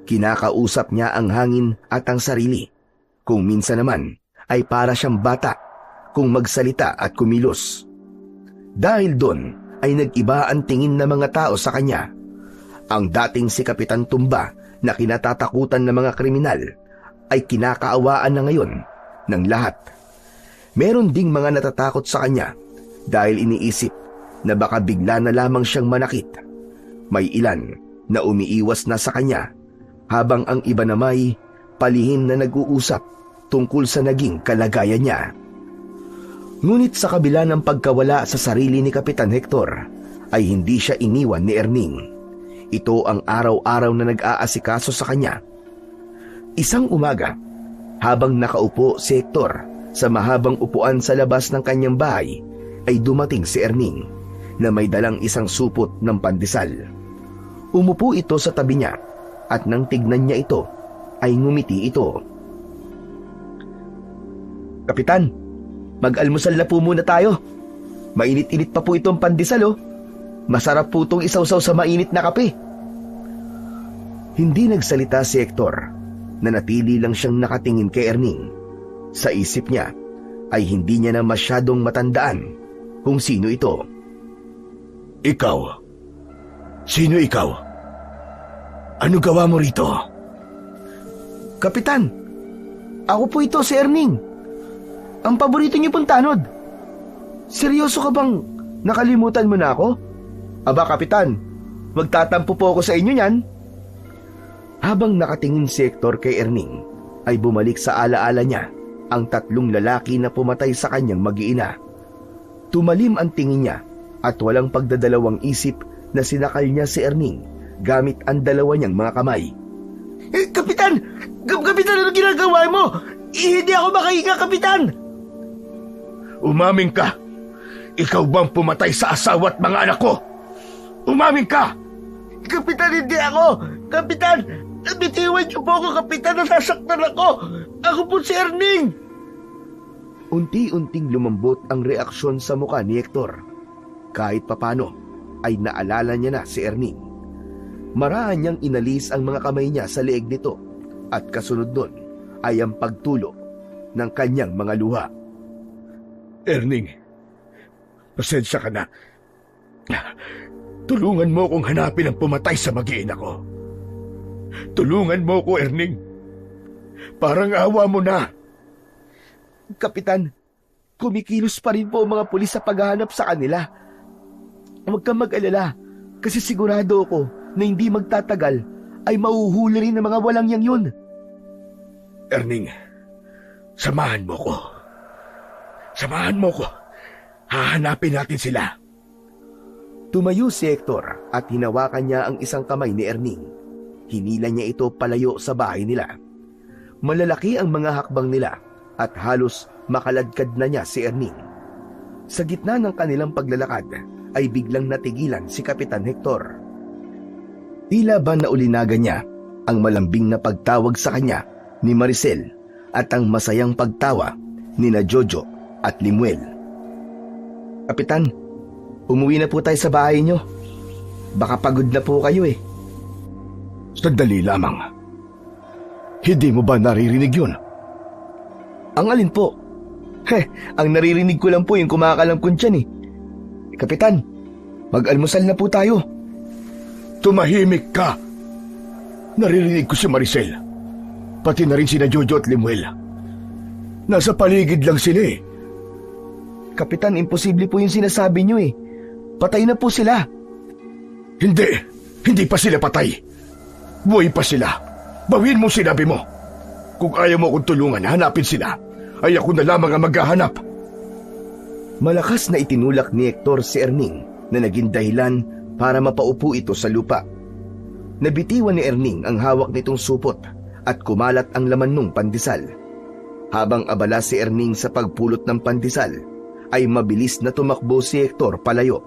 Kinakausap niya ang hangin at ang sarili. Kung minsan naman ay para siyang bata kung magsalita at kumilos. Dahil doon ay nag-iba ang tingin ng mga tao sa kanya. Ang dating si Kapitan Tumba na kinatatakutan ng mga kriminal ay kinakaawaan na ngayon ng lahat. Meron ding mga natatakot sa kanya dahil iniisip na baka bigla na lamang siyang manakit. May ilan na umiiwas na sa kanya habang ang iba namay palihim na nag-uusap tungkol sa naging kalagayan niya. Ngunit sa kabila ng pagkawala sa sarili ni Kapitan Hector ay hindi siya iniwan ni Erning. Ito ang araw-araw na nag-aasikaso sa kanya. Isang umaga, habang nakaupo si Hector sa mahabang upuan sa labas ng kanyang bahay, ay dumating si Erning na may dalang isang supot ng pandesal. Umupo ito sa tabi niya at nang tignan niya ito, ay ngumiti ito. "Kapitan, mag-almusal na po muna tayo. Mainit-init pa po itong pandesal, oh. Masarap po itong isawsaw sa mainit na kape." Hindi nagsalita si Hector, na natili lang siyang nakatingin kay Erning. Sa isip niya ay hindi niya na masyadong matandaan kung sino ito. Ikaw? Sino ikaw? Ano gawa mo rito? "Kapitan, ako po ito si Erning. Ang paborito niyo pong tanod. Seryoso ka bang nakalimutan mo na ako? Aba, Kapitan, magtatampo po ako sa inyo niyan." Habang nakatingin si Hector kay Erning, ay bumalik sa alaala niya ang tatlong lalaki na pumatay sa kanyang mag-iina. Tumalim ang tingin niya at walang pagdadalawang isip na sinakal niya si Erning gamit ang dalawa niyang mga kamay. "Kapitan! Kapitan, ano ginagawa mo? Hindi ako makahinga, Kapitan!" Umamin ka! Ikaw bang pumatay sa asawa at mga anak ko? Umamin ka! "Kapitan, hindi ako! Kapitan! Bitiwan niyo po ako, Kapitan! Nasasaktan ako! Ako po si Erning!" Unti-unting lumambot ang reaksyon sa mukha ni Hector. Kahit papano ay naalala niya na si Erning. Marahan niyang inalis ang mga kamay niya sa leeg nito at kasunod nun ay ang pagtulo ng kanyang mga luha. Erning, pasensya ka na. Tulungan mo akong hanapin ang pumatay sa mag-iina ko. Tulungan mo ko, Erning. Parang awa mo na. "Kapitan, kumikilos pa rin po ang mga pulis sa paghahanap sa kanila. Huwag kang mag-alala kasi sigurado ako na hindi magtatagal ay mauhuli rin ng mga walang yang yun." Erning, samahan mo ko. Samahan mo ko. Hahanapin natin sila. Tumayo si Hector at hinawakan niya ang isang kamay ni Erning. Hinila niya ito palayo sa bahay nila. Malalaki ang mga hakbang nila at halos makaladkad na niya si Erning. Sa gitna ng kanilang paglalakad ay biglang natigilan si Kapitan Hector. Tila ba naulinagan niya ang malambing na pagtawag sa kanya ni Maricel at ang masayang pagtawa ni na Jojo at Limuel. "Kapitan, umuwi na po tayo sa bahay niyo. Baka pagod na po kayo eh. Sandali lamang. Hindi mo ba naririnig yun? Ang alin po? Ang naririnig ko lang po yung kumakalangkon tiyan eh. Kapitan, mag-almusal na po tayo. Tumahimik ka! Naririnig ko si Maricel. Pati na rin sina Jojo at Limuel. Nasa paligid lang sila eh. Kapitan, imposible po yung sinasabi nyo eh. Patay na po sila. Hindi pa sila patay. Buhay pa sila. Bawin mo sinabi mo. Kung ayaw mo akong tulungan, hanapin sila. Ay ako na lamang ang maghahanap. Malakas na itinulak ni Hector si Erning na naging dahilan para mapaupo ito sa lupa. Nabitiwan ni Erning ang hawak nitong supot at kumalat ang laman ng pandesal. Habang abala si Erning sa pagpulot ng pandesal, ay mabilis na tumakbo si Hector palayo.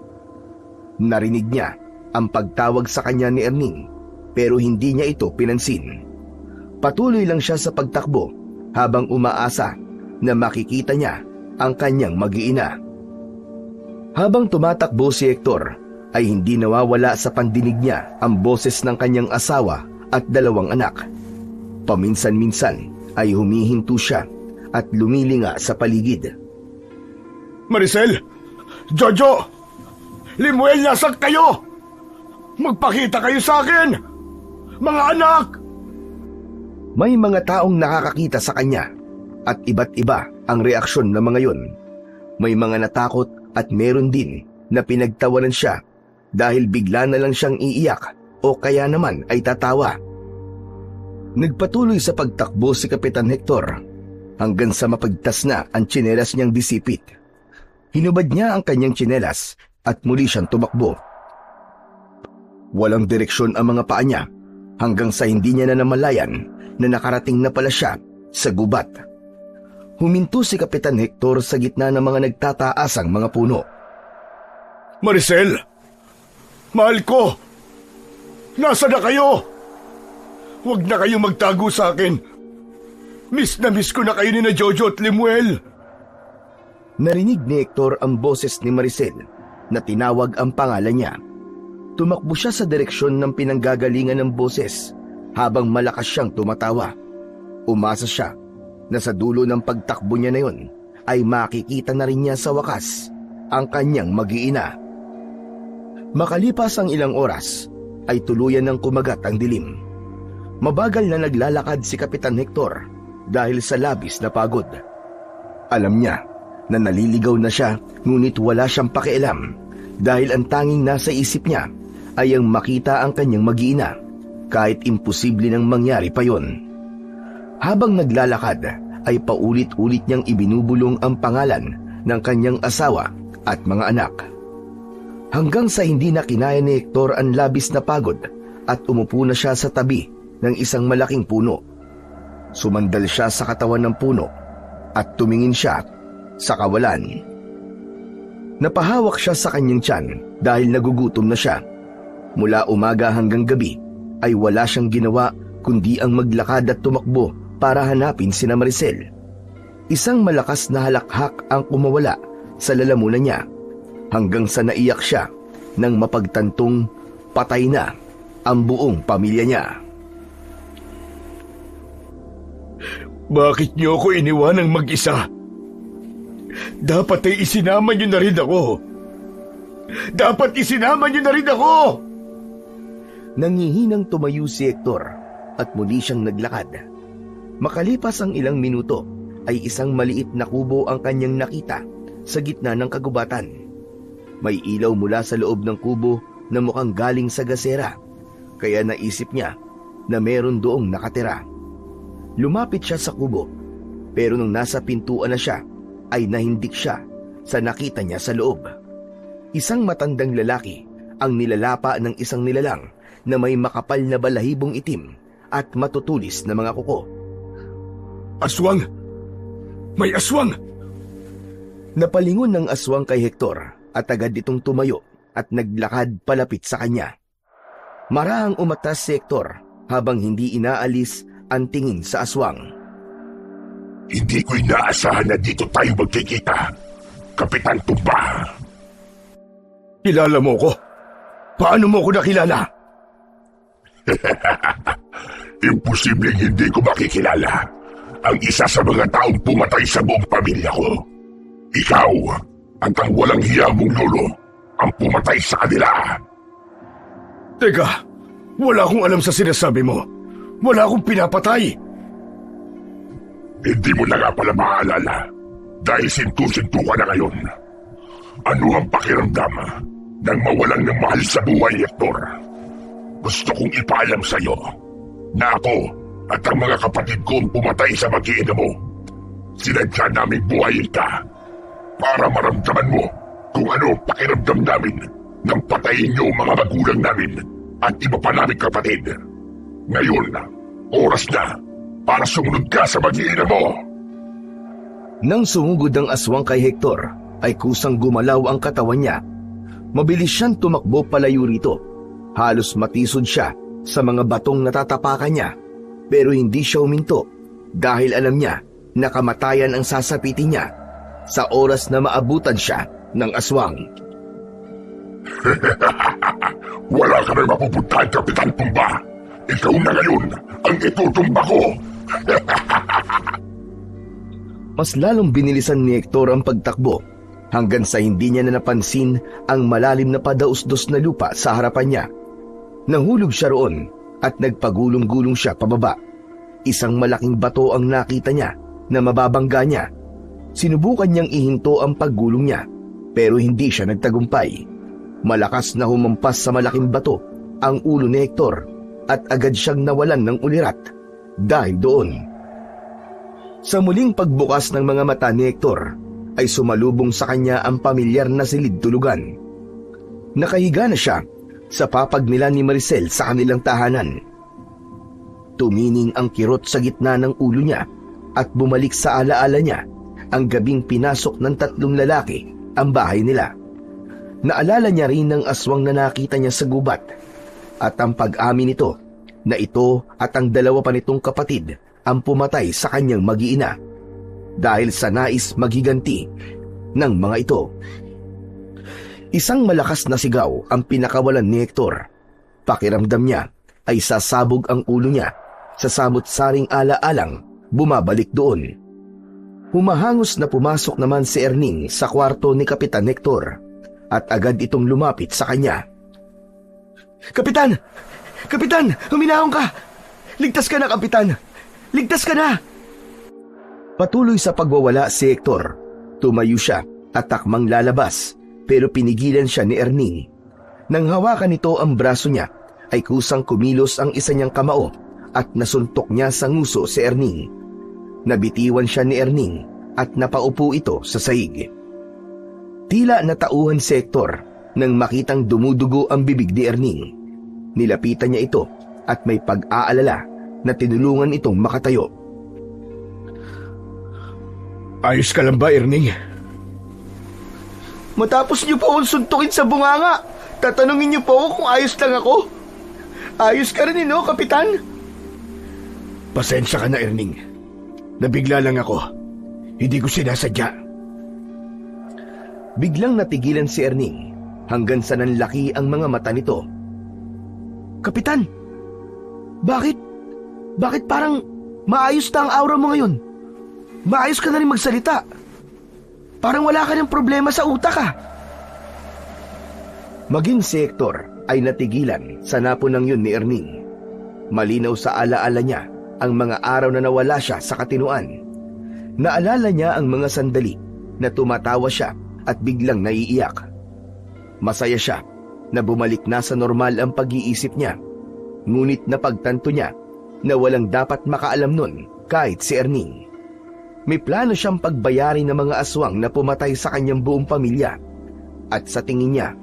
Narinig niya ang pagtawag sa kanya ni Erning pero hindi niya ito pinansin. Patuloy lang siya sa pagtakbo habang umaasa na makikita niya ang kanyang mag-iina. Habang tumatakbo si Hector, ay hindi nawawala sa pandinig niya ang boses ng kanyang asawa at 2 anak. Paminsan-minsan ay humihinto siya at lumilinga sa paligid. Maricel! Jojo! Limuel, nasaan kayo? Magpakita kayo sa akin! Mga anak! May mga taong nakakakita sa kanya at iba't iba ang reaksyon ng mga yun. May mga natakot at meron din na pinagtawanan siya dahil bigla na lang siyang iiyak o kaya naman ay tatawa. Nagpatuloy sa pagtakbo si Kapitan Hector hanggang sa mapagtas na ang tsinelas niyang disipit. Hinubad niya ang kanyang tsinelas at muli siyang tumakbo. Walang direksyon ang mga paa niya hanggang sa hindi niya na namalayan na nakarating na pala siya sa gubat. Huminto si Kapitan Hector sa gitna ng mga nagtataasang mga puno. Maricel! Mahal ko! Nasa na kayo? Huwag na kayo magtago sa akin. Miss na miss ko na kayo ni na Jojo at Limuel. Narinig ni Hector ang boses ni Maricel na tinawag ang pangalan niya. Tumakbo siya sa direksyon ng pinanggagalingan ng boses habang malakas siyang tumatawa. Umasa siya na sa dulo ng pagtakbo niya na yon ay makikita na rin niya sa wakas ang kanyang mag-iina. Makalipas ang ilang oras ay tuluyan ng kumagat ang dilim. Mabagal na naglalakad si Kapitan Hector dahil sa labis na pagod. Alam niya na naliligaw na siya ngunit wala siyang pakialam dahil ang tanging nasa isip niya ay ang makita ang kanyang mag-iina kahit imposible nang mangyari pa yon. Habang naglalakad ay paulit-ulit niyang ibinubulong ang pangalan ng kanyang asawa at mga anak. Hanggang sa hindi na kinaya ni Hector ang labis na pagod at umupo na siya sa tabi ng isang malaking puno. Sumandal siya sa katawan ng puno at tumingin siya sa kawalan. Napahawak siya sa kanyang tiyan dahil nagugutom na siya. Mula umaga hanggang gabi ay wala siyang ginawa kundi ang maglakad at tumakbo para hanapin sina Maricel. Isang malakas na halakhak ang kumawala sa lalamunan niya hanggang sa naiyak siya nang mapagtantong patay na ang buong pamilya niya. Bakit niyo ako iniwanang mag-isa? Dapat ay isinama niyo na rin ako. Dapat isinama niyo na rin ako! Nangihinang tumayo si Hector at muli siyang naglakad. Makalipas ang ilang minuto ay isang maliit na kubo ang kanyang nakita sa gitna ng kagubatan. May ilaw mula sa loob ng kubo na mukhang galing sa gasera, kaya naisip niya na meron doong nakatira. Lumapit siya sa kubo, pero nung nasa pintuan na siya, ay nahindik siya sa nakita niya sa loob. Isang matandang lalaki ang nilalapa ng isang nilalang na may makapal na balahibong itim at matutulis na mga kuko. Aswang! May aswang! Napalingon ng aswang kay Hector at agad itong tumayo at naglakad palapit sa kanya. Marahang umatras si Hector habang hindi inaalis ang tingin sa aswang. Hindi ko inaasahan na dito tayo magkikita, Kapitan Tumba. Kilala mo ko? Paano mo ko nakilala? Imposibleng hindi ko makikilala ang isa sa mga taong pumatay sa buong pamilya ko. Ikaw at ang walang hiya mong lolo ang pumatay sa kanila. Teka, wala akong alam sa sinasabi mo. Wala akong pinapatay. Hindi mo na nga pala maaalala dahil sintu-sintu ka na ngayon. Ano ang pakiramdam ng mawalan ng mahal sa buhay, Hector? Gusto kong ipaalam sa iyo na ako at ang mga kapatid ko ang pumatay sa mag-iina mo. Sinadya naming buhayin ka para maramdaman mo kung ano ang pakiramdam namin nang patayin niyo ang mga magulang namin at iba pa naming kapatid. Ngayon, oras na para sumunod ka sa mag-iina mo. Nang sumugod ang aswang kay Hector, ay kusang gumalaw ang katawan niya. Mabilis siyang tumakbo palayo rito. Halos matisod siya sa mga batong natatapakan niya, pero hindi siya huminto dahil alam niya na kamatayan ang sasapitin niya sa oras na maabutan siya ng aswang. Wala ka na mapupuntahan, Kapitan Tumba. Ikaw na ngayon ang itutumba ko. Mas lalong binilisan ni Hector ang pagtakbo hanggang sa hindi niya na napansin ang malalim na padausdos na lupa sa harapan niya. Nahulog siya roon at nagpagulong-gulong siya pababa. Isang malaking bato ang nakita niya na mababangga niya. Sinubukan niyang ihinto ang paggulong niya pero hindi siya nagtagumpay. Malakas na humampas sa malaking bato ang ulo ni Hector at agad siyang nawalan ng ulirat dahil doon. Sa muling pagbukas ng mga mata ni Hector ay sumalubong sa kanya ang pamilyar na silid tulugan. Nakahiga na siya sa papag nila ni Maricel sa kanilang tahanan. Tumining ang kirot sa gitna ng ulo niya at bumalik sa alaala niya ang gabing pinasok ng 3 lalaki ang bahay nila. Naalala niya rin ang aswang na nakita niya sa gubat at ang pag-amin nito na ito at ang 2 pa nitong kapatid ang pumatay sa kanyang mag-iina dahil sa nais maghiganti ng mga ito. Isang malakas na sigaw ang pinakawalan ni Hector. Pakiramdam niya ay sasabog ang ulo niya sa samut-saring ala-alang bumabalik doon. Humahangos na pumasok naman si Erning sa kwarto ni Kapitan Hector at agad itong lumapit sa kanya. Kapitan! Kapitan! Huminahon ka! Ligtas ka na, Kapitan! Ligtas ka na! Patuloy sa pagwawala si Hector. Tumayo siya at takmang lalabas pero pinigilan siya ni Erning. Nang hawakan nito ang braso niya ay kusang kumilos ang isa niyang kamao at nasuntok niya sa nguso si Erning. Nabitiwan siya ni Erning at napaupo ito sa sahig. Tila natauhan si Hector nang makitang dumudugo ang bibig ni Erning. Nilapitan niya ito at may pag-aalala na tinulungan itong makatayo. Ayos ka lang ba, Erning? Matapos niyo po akong suntukin sa bunganga, tatanungin niyo po ako kung ayos lang ako. Ayos ka rin, Kapitan? Pasensya ka na, Erning. Nabigla lang ako. Hindi ko sinasadya. Biglang natigilan si Erning hanggang sa nanlaki ang mga mata nito. Kapitan, bakit parang maayos na ang aura mo ngayon? Maayos ka na rin magsalita. Parang wala ka ng problema sa utak ah. Maging si Hector ay natigilan sa napunang yun ni Erning. Malinaw sa alaala niya ang mga araw na nawala siya sa katinuan. Naalala niya ang mga sandali na tumatawa siya at biglang naiiyak. Masaya siya na bumalik na sa normal ang pag-iisip niya. Ngunit napagtanto niya na walang dapat makaalam nun kahit si Erning. May plano siyang pagbayarin ng mga aswang na pumatay sa kanyang buong pamilya. At sa tingin niya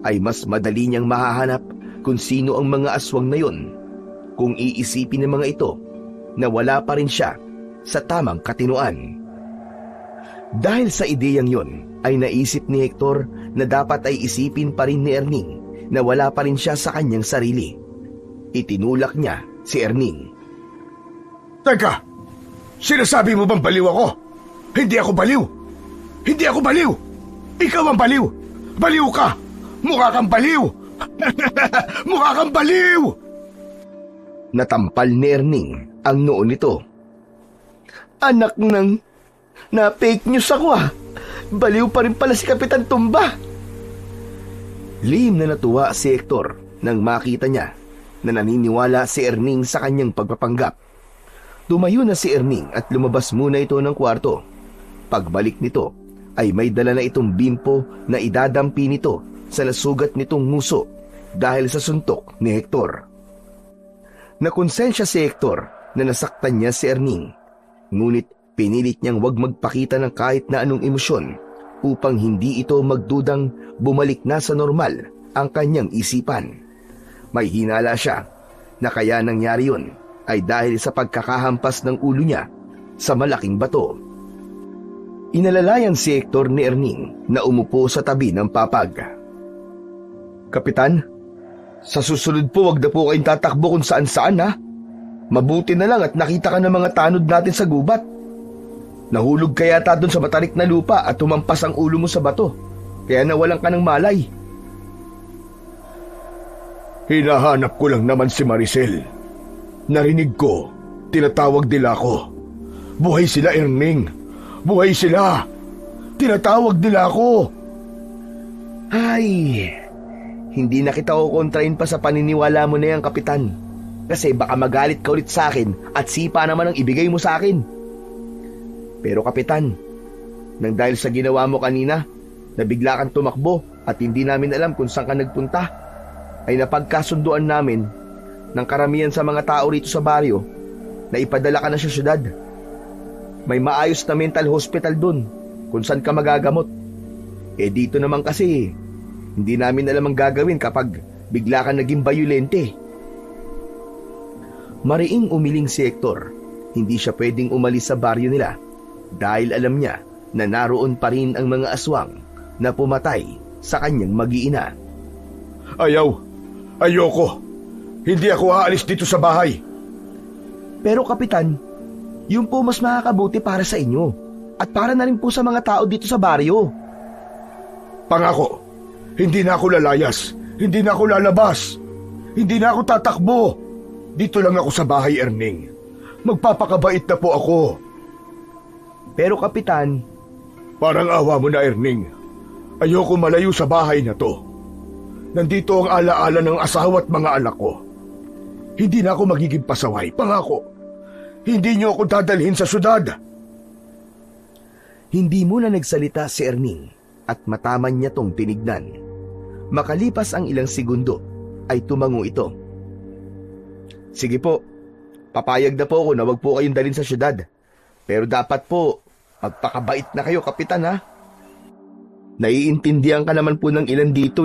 ay mas madali niyang mahahanap kung sino ang mga aswang na yun kung iisipin ng mga ito na wala pa rin siya sa tamang katinuan. Dahil sa ideyang yun ay naisip ni Hector na dapat ay isipin pa rin ni Erning na wala pa rin siya sa kanyang sarili. Itinulak niya si Erning. Teka! Sinasabi mo bang baliw ako? Hindi ako baliw! Hindi ako baliw! Ikaw ang baliw! Baliw ka! Mukha kang baliw! Mukha kang baliw! Natampal ni Erning ang noo nito. Anak ng... Na-fake news ako Baliw pa rin pala si Kapitan Tumba. Lihim na natuwa si Hector nang makita niya na naniniwala si Erning sa kanyang pagpapanggap. Tumayo na si Erning at lumabas muna ito ng kwarto. Pagbalik nito ay may dala na itong bimpo na idadampi nito sa nasugat nitong nguso dahil sa suntok ni Hector. Nakonsensya si Hector na nasaktan niya si Erning, ngunit pinilit niyang huwag magpakita ng kahit na anong emosyon upang hindi ito magdudang bumalik na sa normal ang kanyang isipan. May hinala siya na kaya nangyari yun ay dahil sa pagkakahampas ng ulo niya sa malaking bato. Inalalayan si Hector ni Erning na umupo sa tabi ng papag. Kapitan, sa susunod po wag na po kayong tatakbo kung saan-saan Mabuti na lang at nakita ka ng mga tanod natin sa gubat. Nahulog ka yata doon sa matarik na lupa at tumampas ang ulo mo sa bato. Kaya nawalan ka ng malay. Hinahanap ko lang naman si Maricel. Narinig ko, tinatawag nila ako. Buhay sila, Erning. Buhay sila. Tinatawag nila ako. Ay, hindi na kita kukontrahin pa sa paniniwala mo na yan, Kapitan. Kasi baka magalit ka ulit sa akin at sipa naman ang ibigay mo sa akin. Pero Kapitan, nang dahil sa ginawa mo kanina, na bigla kang tumakbo at hindi namin alam kung saan ka nagpunta, ay napagkasunduan namin ng karamihan sa mga tao rito sa baryo na ipadala ka na sa syudad. May maayos na mental hospital dun kung saan ka magagamot. Dito naman kasi, hindi namin alam ang gagawin kapag bigla ka naging bayulente. Mariing umiling si Hector. Hindi siya pwedeng umalis sa baryo nila dahil alam niya na naroon pa rin ang mga aswang na pumatay sa kanyang mag-iina. Ayoko. Hindi ako aalis dito sa bahay. Pero Kapitan, yun po mas makakabuti para sa inyo at para na rin po sa mga tao dito sa baryo. Pangako, hindi na ako lalayas. Hindi na ako lalabas. Hindi na ako tatakbo. Dito lang ako sa bahay, Erning. Magpapakabait na po ako. Pero Kapitan, parang awa mo na, Erning. Ayoko malayo sa bahay na to. Nandito ang alaala ng asawa at mga anak ko. Hindi na ako magiging pasaway, pangako. Hindi niyo ako dadalhin sa syudad. Hindi muna nagsalita si Erning at mataman niya tong tinignan. Makalipas ang ilang segundo ay tumango ito. Sige po, papayag na po ako na wag po kayong dalhin sa syudad. Pero dapat po, magpakabait na kayo, Kapitan Naiintindihan ka naman po ng ilan dito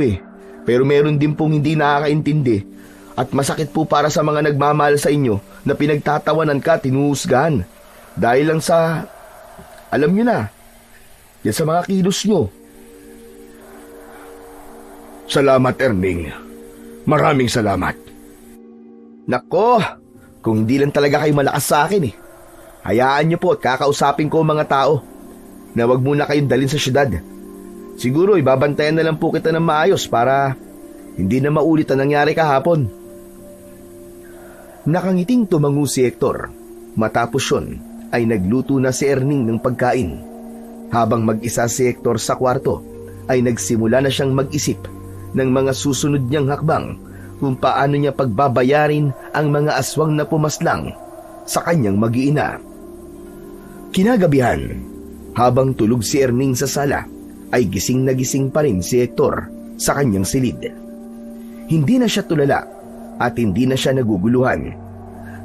Pero meron din pong hindi nakakaintindi. At masakit po para sa mga nagmamahal sa inyo na pinagtatawanan ka, tinuhusgahan. Dahil lang sa, alam nyo na, yan sa mga kilos nyo. Salamat, Erning. Maraming salamat. Nako, kung hindi lang talaga kayo malakas sa akin Hayaan nyo po at kakausapin ko mga tao na wag muna kayong dalhin sa syudad. Siguro ibabantayan na lang po kita ng maayos para hindi na maulit ang nangyari kahapon. Nakangiting tumango si Hector. Matapos yun ay nagluto na si Erning ng pagkain. Habang mag-isa si Hector sa kwarto ay nagsimula na siyang mag-isip ng mga susunod niyang hakbang kung paano niya pagbabayarin ang mga aswang na pumaslang sa kanyang mag-iina. Kinagabihan, habang tulog si Erning sa sala, ay gising na gising pa rin si Hector sa kanyang silid. Hindi na siya tulala at hindi na siya naguguluhan.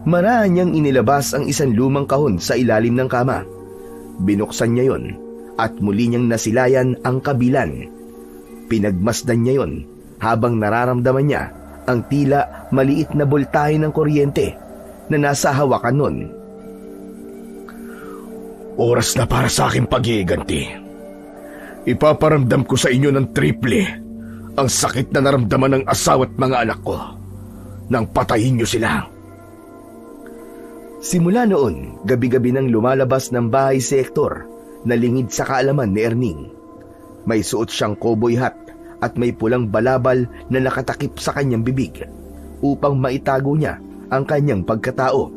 Maraan niyang inilabas ang isang lumang kahon sa ilalim ng kama. Binuksan niya yon at muli niyang nasilayan ang kabilan. Pinagmasdan niya yon habang nararamdaman niya ang tila maliit na boltahe ng kuryente na nasa hawakan nun. Oras na para sa aking pag-iiganti. Ipaparamdam ko sa inyo ng triple ang sakit na naramdaman ng asawa at mga anak ko nang patayin niyo sila. Simula noon, gabi-gabi nang lumalabas ng bahay si Hector na lingid sa kaalaman ni Erning. May suot siyang cowboy hat at may pulang balabal na nakatakip sa kanyang bibig upang maitago niya ang kanyang pagkatao.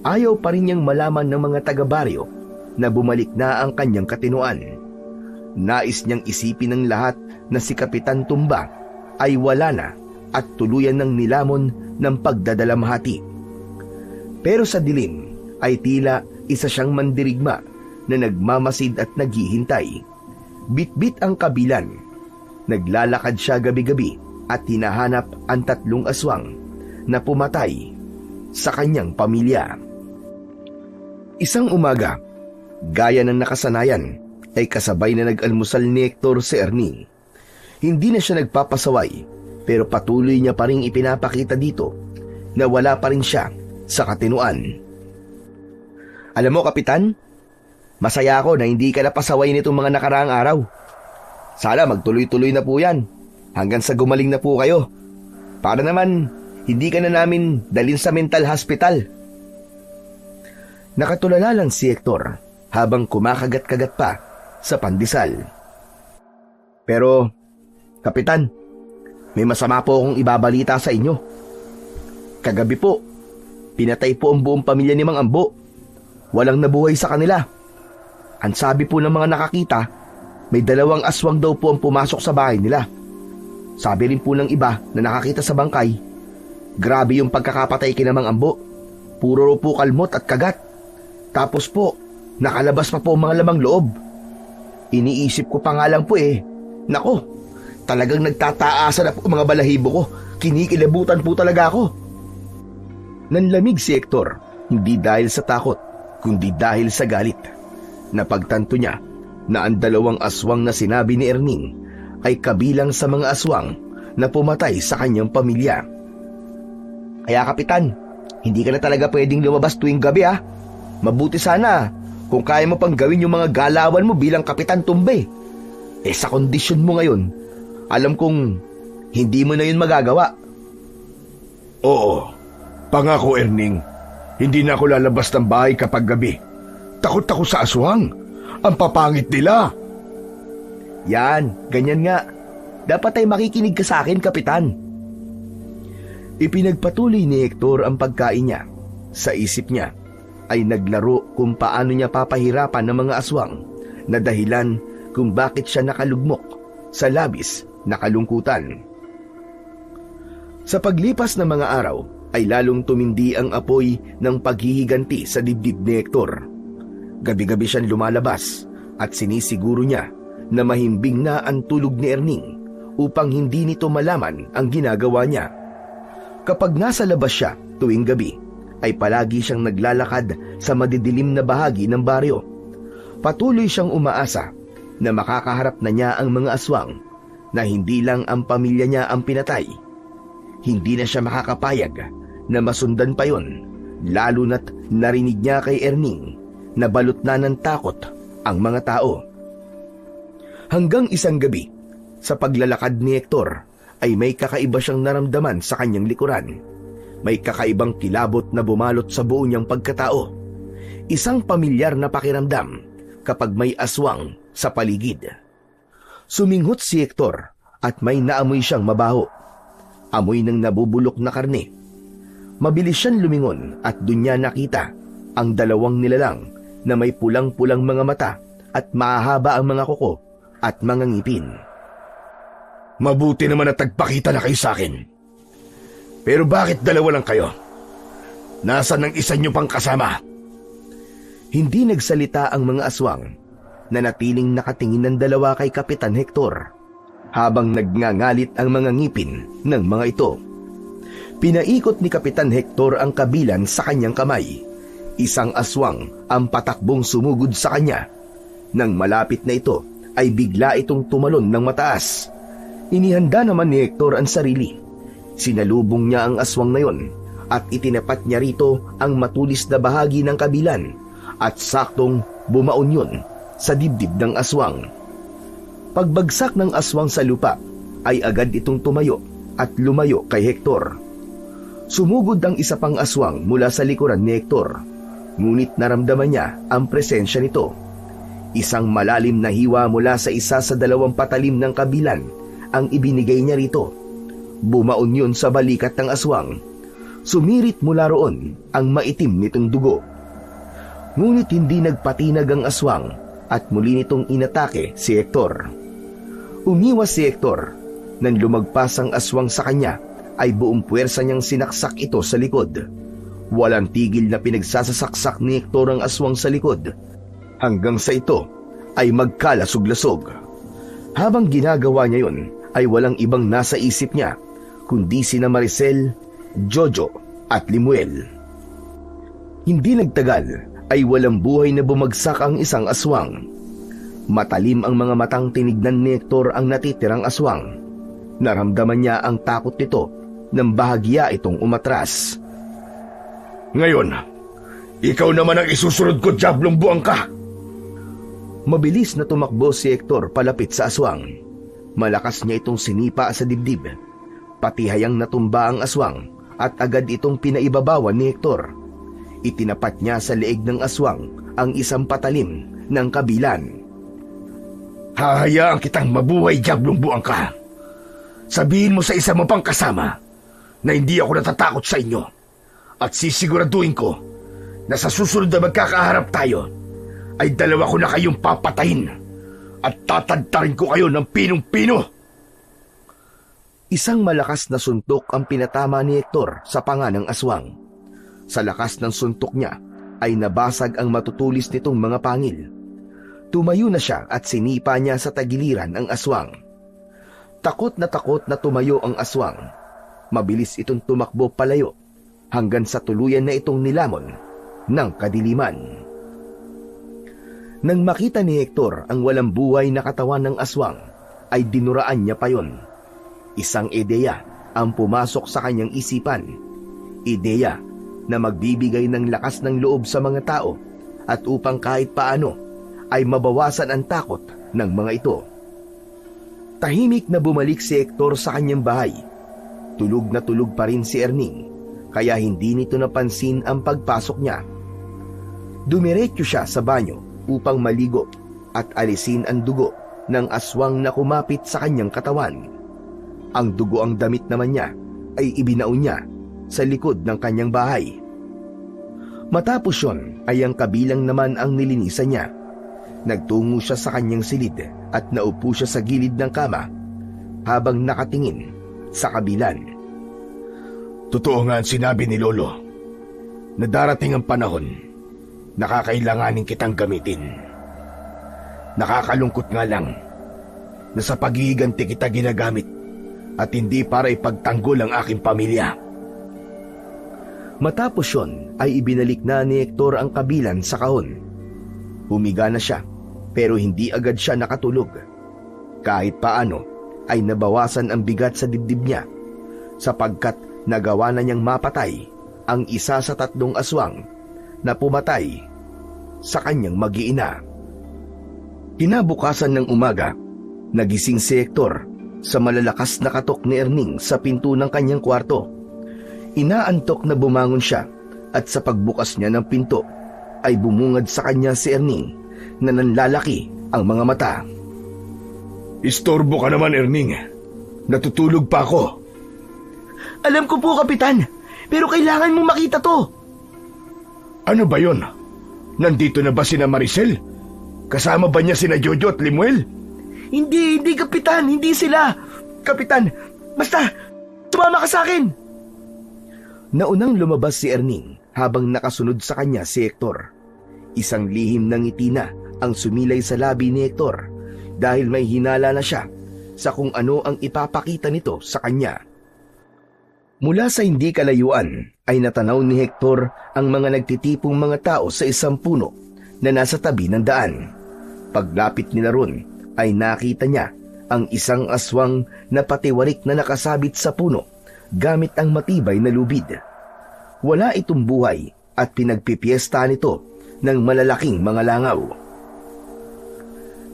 Ayaw pa rin niyang malaman ng mga taga-baryo na bumalik na ang kanyang katinuan. Nais niyang isipin ng lahat na si Kapitan Tumba ay wala na at tuluyan ng nilamon ng pagdadalamhati. Pero sa dilim ay tila isa siyang mandirigma na nagmamasid at naghihintay. Bitbit ang kabilan. Naglalakad siya gabi-gabi at hinahanap ang 3 aswang na pumatay sa kanyang pamilya. Isang umaga, gaya ng nakasanayan, ay kasabay na nag-almusal ni Hector si Erning. Hindi na siya nagpapasaway, pero patuloy niya pa rin ipinapakita dito na wala pa rin siya sa katinuan. Alam mo, Kapitan, masaya ako na hindi ka napasaway nitong mga nakaraang araw. Sana magtuloy-tuloy na po yan hanggang sa gumaling na po kayo. Para naman hindi ka na namin dalhin sa mental hospital. Nakatulala lang si Hector habang kumakagat-kagat pa sa pandesal. Pero, Kapitan, may masama po akong ibabalita sa inyo. Kagabi po, pinatay po ang buong pamilya ni Mang Ambo. Walang nabuhay sa kanila. Ang sabi po ng mga nakakita, may 2 aswang daw po ang pumasok sa bahay nila. Sabi rin po ng iba na nakakita sa bangkay, grabe yung pagkakapatay kina Mang Ambo. Puro po kalmot at kagat. Tapos po, nakalabas pa po ang mga lamang loob. Iniisip ko pa nga lang po nako, talagang nagtataasan na po mga balahibo ko. Kinikilabutan po talaga ako. Nanlamig si Hector, hindi dahil sa takot, kundi dahil sa galit. Napagtanto niya na ang 2 aswang na sinabi ni Erning ay kabilang sa mga aswang na pumatay sa kanyang pamilya. Kaya Kapitan, hindi ka na talaga pwedeng lumabas tuwing gabi Mabuti sana kung kaya mo pang gawin yung mga galawan mo bilang Kapitan Tumbe. Sa kondisyon mo ngayon, alam kong hindi mo na yun magagawa. Oo, pangako Erning, hindi na ako lalabas ng bahay kapag gabi. Takot ako sa aswang. Ang papangit nila. Yan, ganyan nga. Dapat ay makikinig ka sa akin, Kapitan. Ipinagpatuloy ni Hector ang pagkain niya. Sa isip niya ay naglaro kung paano niya papahirapan ng mga aswang na dahilan kung bakit siya nakalugmok sa labis na kalungkutan. Sa paglipas ng mga araw ay lalong tumindi ang apoy ng paghihiganti sa dibdib ni Hector. Gabi-gabi siyang lumalabas at sinisiguro niya na mahimbing na ang tulog ni Erning upang hindi nito malaman ang ginagawa niya. Kapag nasa labas siya tuwing gabi, ay palagi siyang naglalakad sa madidilim na bahagi ng baryo. Patuloy siyang umaasa na makakaharap na niya ang mga aswang na hindi lang ang pamilya niya ang pinatay. Hindi na siya makakapayag na masundan pa yon, lalo na't narinig niya kay Erning na balot na ng takot ang mga tao. Hanggang isang gabi, sa paglalakad ni Hector, ay may kakaiba siyang naramdaman sa kanyang likuran. May kakaibang kilabot na bumalot sa buo niyang pagkatao. Isang pamilyar na pakiramdam kapag may aswang sa paligid. Suminghot si Hector at may naamoy siyang mabaho. Amoy ng nabubulok na karne. Mabilis siyang lumingon at dun niya nakita ang 2 nilalang na may pulang-pulang mga mata at mahahaba ang mga kuko at mga ngipin. Mabuti naman na tagpakita na kayo sa akin. Pero bakit 2 lang kayo? Nasaan ang isa niyo pang kasama? Hindi nagsalita ang mga aswang na natiling nakatingin ng 2 kay Kapitan Hector habang nagngangalit ang mga ngipin ng mga ito. Pinaikot ni Kapitan Hector ang kabilan sa kanyang kamay. Isang aswang ang patakbong sumugod sa kanya. Nang malapit na ito ay bigla itong tumalon ng mataas. Inihanda naman ni Hector ang sarili. Sinalubong niya ang aswang na yon at itinapat niya rito ang matulis na bahagi ng kabilan at saktong bumaon yun sa dibdib ng aswang. Pagbagsak ng aswang sa lupa ay agad itong tumayo at lumayo kay Hector. Sumugod ang isa pang aswang mula sa likuran ni Hector, ngunit naramdaman niya ang presensya nito. Isang malalim na hiwa mula sa isa sa 2 patalim ng kabilan ang ibinigay niya rito. Bumaon yun sa balikat ng aswang. Sumirit mula roon ang maitim nitong dugo. Ngunit hindi nagpatinag ang aswang at muli nitong inatake si Hector. Umiwas si Hector. Nang lumagpas ang aswang sa kanya, ay buong puwersa niyang sinaksak ito sa likod. Walang tigil na pinagsasasaksak ni Hector ang aswang sa likod, hanggang sa ito ay magkalasog-lasog. Habang ginagawa niya yun, ay walang ibang nasa isip niya, kundi sina Maricel, Jojo at Limuel. Hindi nagtagal, ay walang buhay na bumagsak ang isang aswang. Matalim ang mga matang tinignan ni Hector ang natitirang aswang. Naramdaman niya ang takot nito nang bahagya itong umatras. Ngayon, ikaw naman ang isusunod ko, Diablong Buangka. Mabilis na tumakbo si Hector palapit sa aswang. Malakas niya itong sinipa sa dibdib. Pati hayang natumba ang aswang at agad itong pinaibabawan ni Hector. Itinapat niya sa leeg ng aswang ang isang patalim ng kabilan. Hahayaan kitang mabuhay, Diablong Buangka. Sabihin mo sa isa mo pang kasama na hindi ako natatakot sa inyo at sisiguraduhin ko na sa susunod na magkakaharap tayo ay dalawa ko na kayong papatayin at tatadtarin ko kayo ng pinong-pino. Isang malakas na suntok ang pinatama ni Hector sa panga ng aswang. Sa lakas ng suntok niya ay nabasag ang matutulis nitong mga pangil. Tumayo na siya at sinipa niya sa tagiliran ang aswang. Takot na tumayo ang aswang. Mabilis itong tumakbo palayo hanggang sa tuluyan na itong nilamon ng kadiliman. Nang makita ni Hector ang walang buhay na katawan ng aswang, ay dinuraan niya pa yon. Isang ideya ang pumasok sa kanyang isipan. Ideya na magbibigay ng lakas ng loob sa mga tao at upang kahit paano ay mabawasan ang takot ng mga ito. Tahimik na bumalik si Hector sa kanyang bahay. Tulog na tulog pa rin si Erning, kaya hindi nito napansin ang pagpasok niya. Dumiretso siya sa banyo upang maligo at alisin ang dugo ng aswang na kumapit sa kanyang katawan. Ang dugo ang damit naman niya ay ibinaon niya sa likod ng kanyang bahay. Matapos yon ay ang kabilang naman ang nilinisan niya. Nagtungo siya sa kanyang silid at naupo siya sa gilid ng kama habang nakatingin sa kabilan. Totoo nga ang sinabi ni Lolo na darating ang panahon na kakailanganin kitang gamitin. Nakakalungkot nga lang na sa paghihiganti kita ginagamit at hindi para ipagtanggol ang aking pamilya. Matapos yon ay ibinalik na ni Hector ang kabilan sa kahon. Humiga na siya pero hindi agad siya nakatulog. Kahit paano ay nabawasan ang bigat sa dibdib niya sapagkat nagawa na niyang mapatay ang isa sa 3 aswang na pumatay sa kanyang mag-iina. Kinabukasan ng umaga, nagising si Hector sa malalakas na katok ni Erning sa pinto ng kanyang kwarto. Inaantok na bumangon siya at sa pagbukas niya ng pinto ay bumungad sa kanya si Erning na nanlalaki ang mga mata. Istorbo ka naman, Erning. Natutulog pa ako. Alam ko po, Kapitan, pero kailangan mong makita to. Ano ba yon? Nandito na ba sina Maricel? Kasama ba niya sina Jojo at Limuel? Hindi, Kapitan, hindi sila. Kapitan, basta, sumama ka sa akin. Naunang lumabas si Erning habang nakasunod sa kanya si Hector. Isang lihim ng ngiti na ang sumilay sa labi ni Hector dahil may hinala na siya sa kung ano ang ipapakita nito sa kanya. Mula sa hindi kalayuan ay natanaw ni Hector ang mga nagtitipong mga tao sa isang puno na nasa tabi ng daan. Paglapit nila ron ay nakita niya ang isang aswang na patiwarik na nakasabit sa puno gamit ang matibay na lubid. Wala itong buhay at pinagpipiesta nito ng malalaking mga langaw.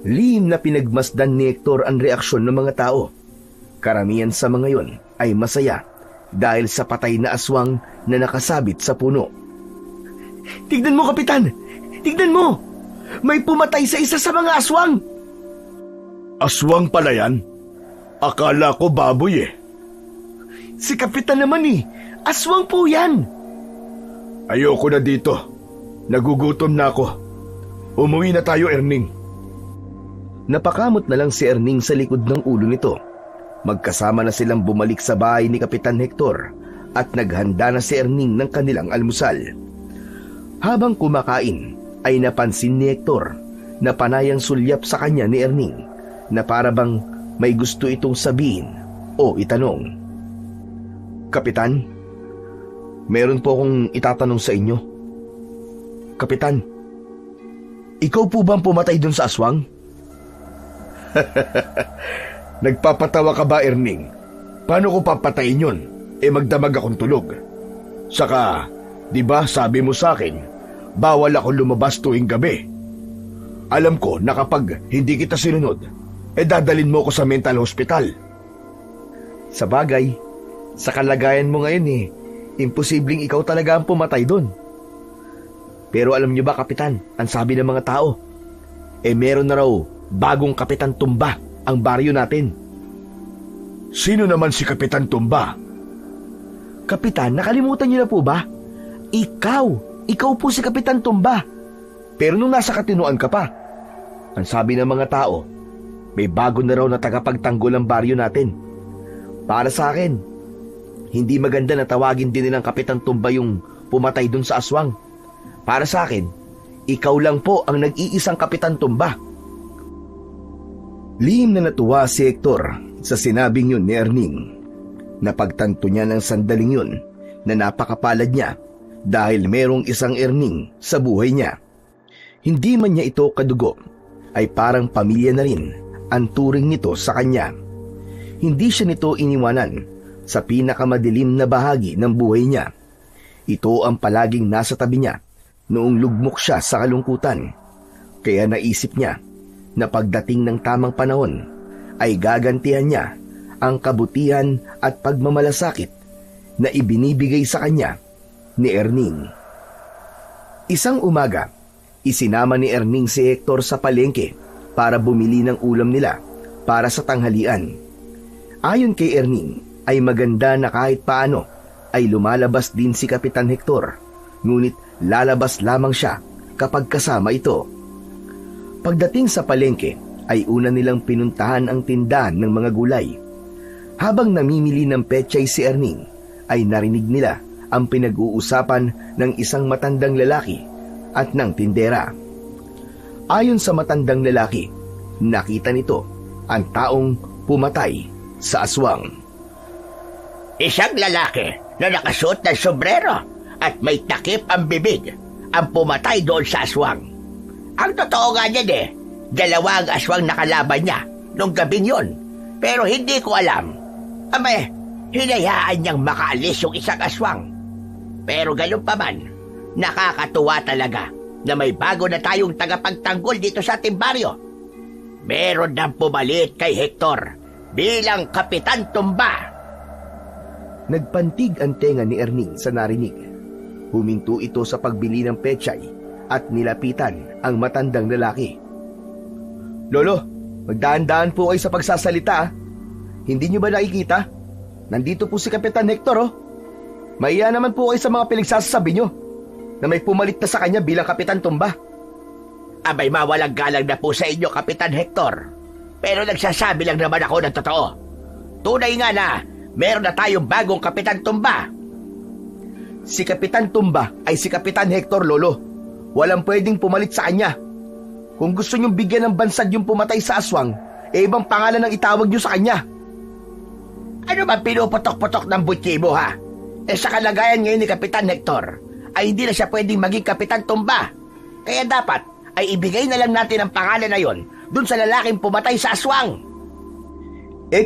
Lihim na pinagmasdan ni Hector ang reaksyon ng mga tao. Karamihan sa mga yon ay masaya dahil sa patay na aswang na nakasabit sa puno. Tignan mo, Kapitan! Tignan mo! May pumatay sa isa sa mga aswang! Aswang pala yan? Akala ko baboy eh. Si Kapitan naman eh. Aswang po yan. Ayoko na dito. Nagugutom na ako. Umuwi na tayo, Erning. Napakamot na lang si Erning sa likod ng ulo nito. Magkasama na silang bumalik sa bahay ni Kapitan Hector at naghanda na si Erning ng kanilang almusal. Habang kumakain ay napansin ni Hector na panayang sulyap sa kanya ni Erning na para bang may gusto itong sabihin o itanong. Kapitan, meron po akong itatanong sa inyo. Kapitan, ikaw po bang pumatay dun sa aswang? Nagpapatawa ka ba, Erning? Paano ko papatayin yun? Magdamag akong tulog. Saka, di ba sabi mo sa akin, bawal ako lumabas tuwing gabi. Alam ko na kapag hindi kita sinunod, dadalin mo ko sa mental hospital. Sa bagay, sa kalagayan mo ngayon imposibleng ikaw talaga ang pumatay doon. Pero alam niyo ba, Kapitan, ang sabi ng mga tao, meron na raw bagong Kapitan Tumba ang baryo natin. Sino naman si Kapitan Tumba? Kapitan, nakalimutan niyo na po ba? Ikaw po si Kapitan Tumba. Pero nung nasa katinuan ka pa, ang sabi ng mga tao, may bago na raw na tagapagtanggol ang baryo natin. Para sa akin, hindi maganda na tawagin din nilang Kapitan Tumba yung pumatay dun sa aswang. Para sa akin, ikaw lang po ang nag-iisang Kapitan Tumba. Lihim na natuwa si Hector sa sinabing yun ni Erning. Napagtanto niya ng sandaling yun na napakapalad niya dahil merong isang Erning sa buhay niya. Hindi man niya ito kadugo, ay parang pamilya na rin ang turing nito sa kanya. Hindi siya nito iniwanan sa pinakamadilim na bahagi ng buhay niya. Ito ang palaging nasa tabi niya noong lugmok siya sa kalungkutan. Kaya naisip niya na pagdating ng tamang panahon ay gagantihan niya ang kabutihan at pagmamalasakit na ibinibigay sa kanya ni Erning. Isang umaga, isinama ni Erning si Hector sa palengke para bumili ng ulam nila para sa tanghalian. Ayon kay Erning ay maganda na kahit paano ay lumalabas din si Kapitan Hector, ngunit lalabas lamang siya kapag kasama ito. Pagdating sa palengke ay una nilang pinuntahan ang tindahan ng mga gulay. Habang namimili ng pechay si Erning ay narinig nila ang pinag-uusapan ng isang matandang lalaki at ng tindera. Ayon sa matandang lalaki, nakita nito ang taong pumatay sa aswang. Isang lalaki na nakasuot ng sombrero at may takip ang bibig ang pumatay doon sa aswang. Ang totoo nga niyan dalawa ang aswang nakalaban niya nung gabing yun. Pero hindi ko alam. Hinayaan niyang makaalis yung isang aswang. Pero ganun pa man, nakakatuwa talaga na may bago na tayong tagapagtanggol dito sa ating baryo. Meron nang pumalit kay Hector bilang Kapitan Tumba. Nagpantig ang tenga ni Erning sa narinig. Huminto ito sa pagbili ng pechay at nilapitan ang matandang lalaki. Lolo, magdaan-daan po kayo sa pagsasalita. Hindi niyo ba nakikita? Nandito po si Kapitan Hector Mahiya naman po kayo sa mga pinagsasabi niyo na may pumalit na sa kanya bilang Kapitan Tumba. Abay, mawalang galang na po sa inyo, Kapitan Hector. Pero nagsasabi lang naman ako ng totoo. Tunay nga na meron na tayong bagong Kapitan Tumba. Si Kapitan Tumba ay si Kapitan Hector, Lolo. Walang pwedeng pumalit sa kanya. Kung gusto niyong bigyan ng bansag yung pumatay sa aswang, ibang pangalan ang itawag niyo sa kanya. Ano ba pinuputok-putok ng butsi mo, ha? Sa kalagayan ngayon ni Kapitan Hector, ay hindi na siya pwedeng maging Kapitan Tumba. Kaya dapat ay ibigay na lang natin ang pangalan na yon dun sa lalaking pumatay sa aswang.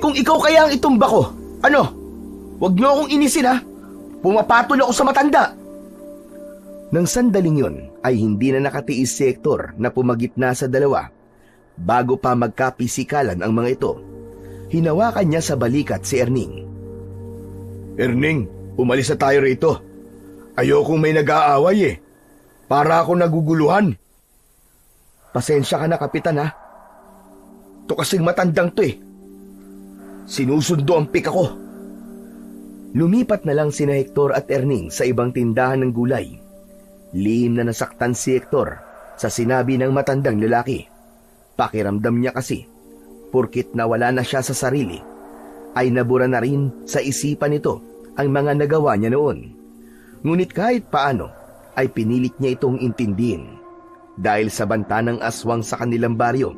Kung ikaw kaya ang itumba ko, ano? Huwag niyo akong inisin, ha? Pumapatol ako sa matanda. Nang sandaling yon ay hindi na nakatiis si Hector na pumagitna sa dalawa. Bago pa magkapisikalan ang mga ito, hinawakan niya sa balikat si Erning. Erning, umalis na tayo rito. Ayokong may nag-aaway Para ako naguguluhan. Pasensya ka na, Kapitan, ha? Ito kasing matandang to Sinusundo ang pika ko. Lumipat na lang sina Hector at Erning sa ibang tindahan ng gulay. Lihim na nasaktan si Hector sa sinabi ng matandang lalaki. Pakiramdam niya kasi, porkit nawala na siya sa sarili, ay nabura na rin sa isipan nito ang mga nagawa niya noon. Ngunit kahit paano, ay pinilit niya itong intindihin. Dahil sa banta ng aswang sa kanilang baryo,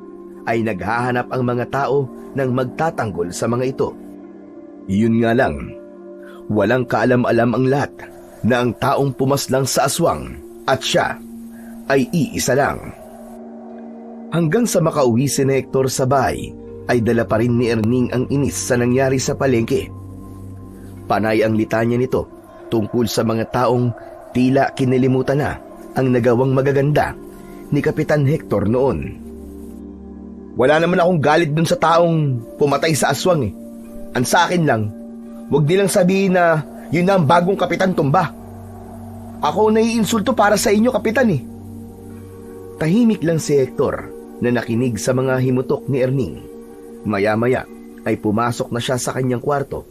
ay naghahanap ang mga tao ng magtatanggol sa mga ito. Yun nga lang, walang kaalam-alam ang lahat na ang taong pumaslang sa aswang at siya ay iisa lang. Hanggang sa makauwi si Hector sa bahay, ay dala pa rin ni Erning ang inis sa nangyari sa palengke. Panay ang litanya nito tungkol sa mga taong tila kinilimutan na ang nagawang magaganda ni Kapitan Hector noon. Wala naman akong galit dun sa taong pumatay sa aswang eh. Ang sa akin lang, huwag nilang sabihin na yun na ang bagong Kapitan Tumba. Ako naiinsulto para sa inyo, Kapitan eh. Tahimik lang si Hector na nakinig sa mga himutok ni Erning. Maya-maya ay pumasok na siya sa kanyang kwarto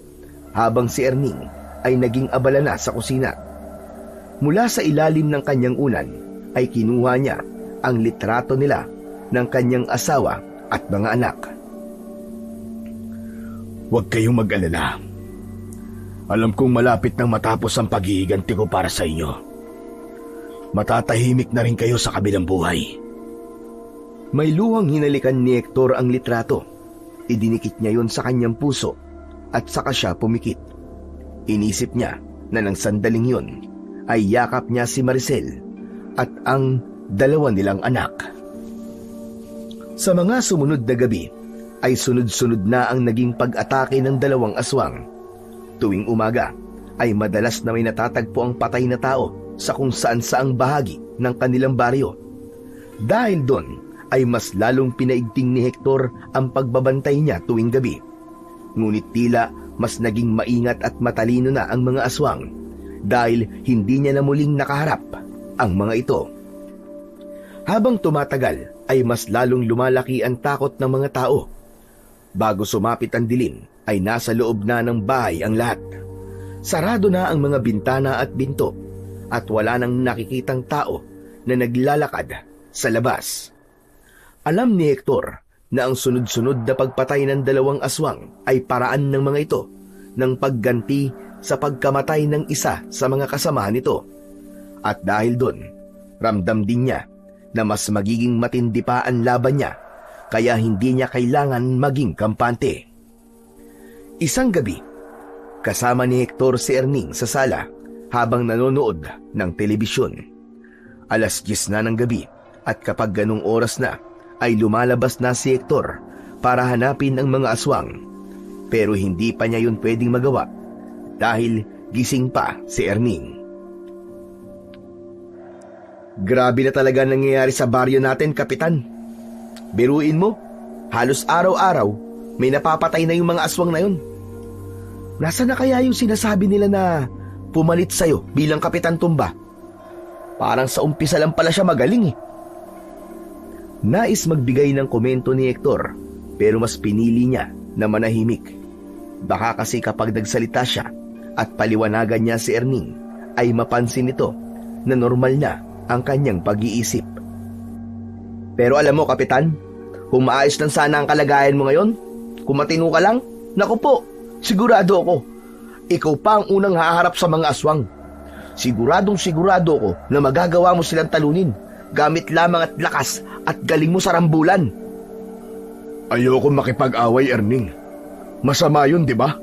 habang si Erning ay naging abala na sa kusina. Mula sa ilalim ng kanyang unan ay kinuha niya ang litrato nila ng kanyang asawa at mga anak. Huwag kayong mag-alala. Alam kong malapit nang matapos ang paghihiganti ko para sa inyo. Matatahimik na rin kayo sa kabilang buhay. May luhang hinalikan ni Hector ang litrato. Idinikit niya yon sa kanyang puso at saka siya pumikit. Inisip niya na ng sandaling yun ay yakap niya si Maricel at ang dalawa nilang anak. Sa mga sumunod na gabi ay sunod-sunod na ang naging pag-atake ng dalawang aswang. Tuwing umaga ay madalas na may natatagpo ang patay na tao sa kung saan-saang bahagi ng kanilang baryo. Dahil doon ay mas lalong pinaigting ni Hector ang pagbabantay niya tuwing gabi. Ngunit tila mas naging maingat at matalino na ang mga aswang dahil hindi niya na muling nakaharap ang mga ito. Habang tumatagal ay mas lalong lumalaki ang takot ng mga tao. Bago sumapit ang dilim ay nasa loob na ng bahay ang lahat. Sarado na ang mga bintana at binto at wala nang nakikitang tao na naglalakad sa labas. Alam ni Hector na ang sunod-sunod na pagpatay ng dalawang aswang ay paraan ng mga ito ng pagganti sa pagkamatay ng isa sa mga kasamahan nito. At dahil doon, ramdam din niya na mas magiging matindi pa ang laban niya kaya hindi niya kailangan maging kampante. Isang gabi, kasama ni Hector si Erning sa sala habang nanonood ng telebisyon. 10:00 na ng gabi at kapag ganung oras na ay lumalabas na si Hector para hanapin ang mga aswang. Pero hindi pa niya yun pwedeng magawa dahil gising pa si Erning. Grabe na talaga nangyayari sa baryo natin, Kapitan. Biruin mo, halos araw-araw may napapatay na yung mga aswang na yun. Nasaan na kaya yung sinasabi nila na pumalit sa'yo bilang Kapitan Tumba? Parang sa umpisa lang pala siya magaling eh. Nais magbigay ng komento ni Hector pero mas pinili niya na manahimik. Baka kasi kapag nagsalita siya at paliwanagan niya si Erning ay mapansin nito na normal na ang kanyang pag-iisip. Pero alam mo, Kapitan, kung maayos lang sana ang kalagayan mo ngayon, kung matino ka lang, naku po, sigurado ako, ikaw pa ang unang haharap sa mga aswang. Siguradong-sigurado ko na magagawa mo silang talunin gamit lamang at lakas at galing mo sa rambulan. Ayoko makipag-away, Erning. Masama yun, di ba?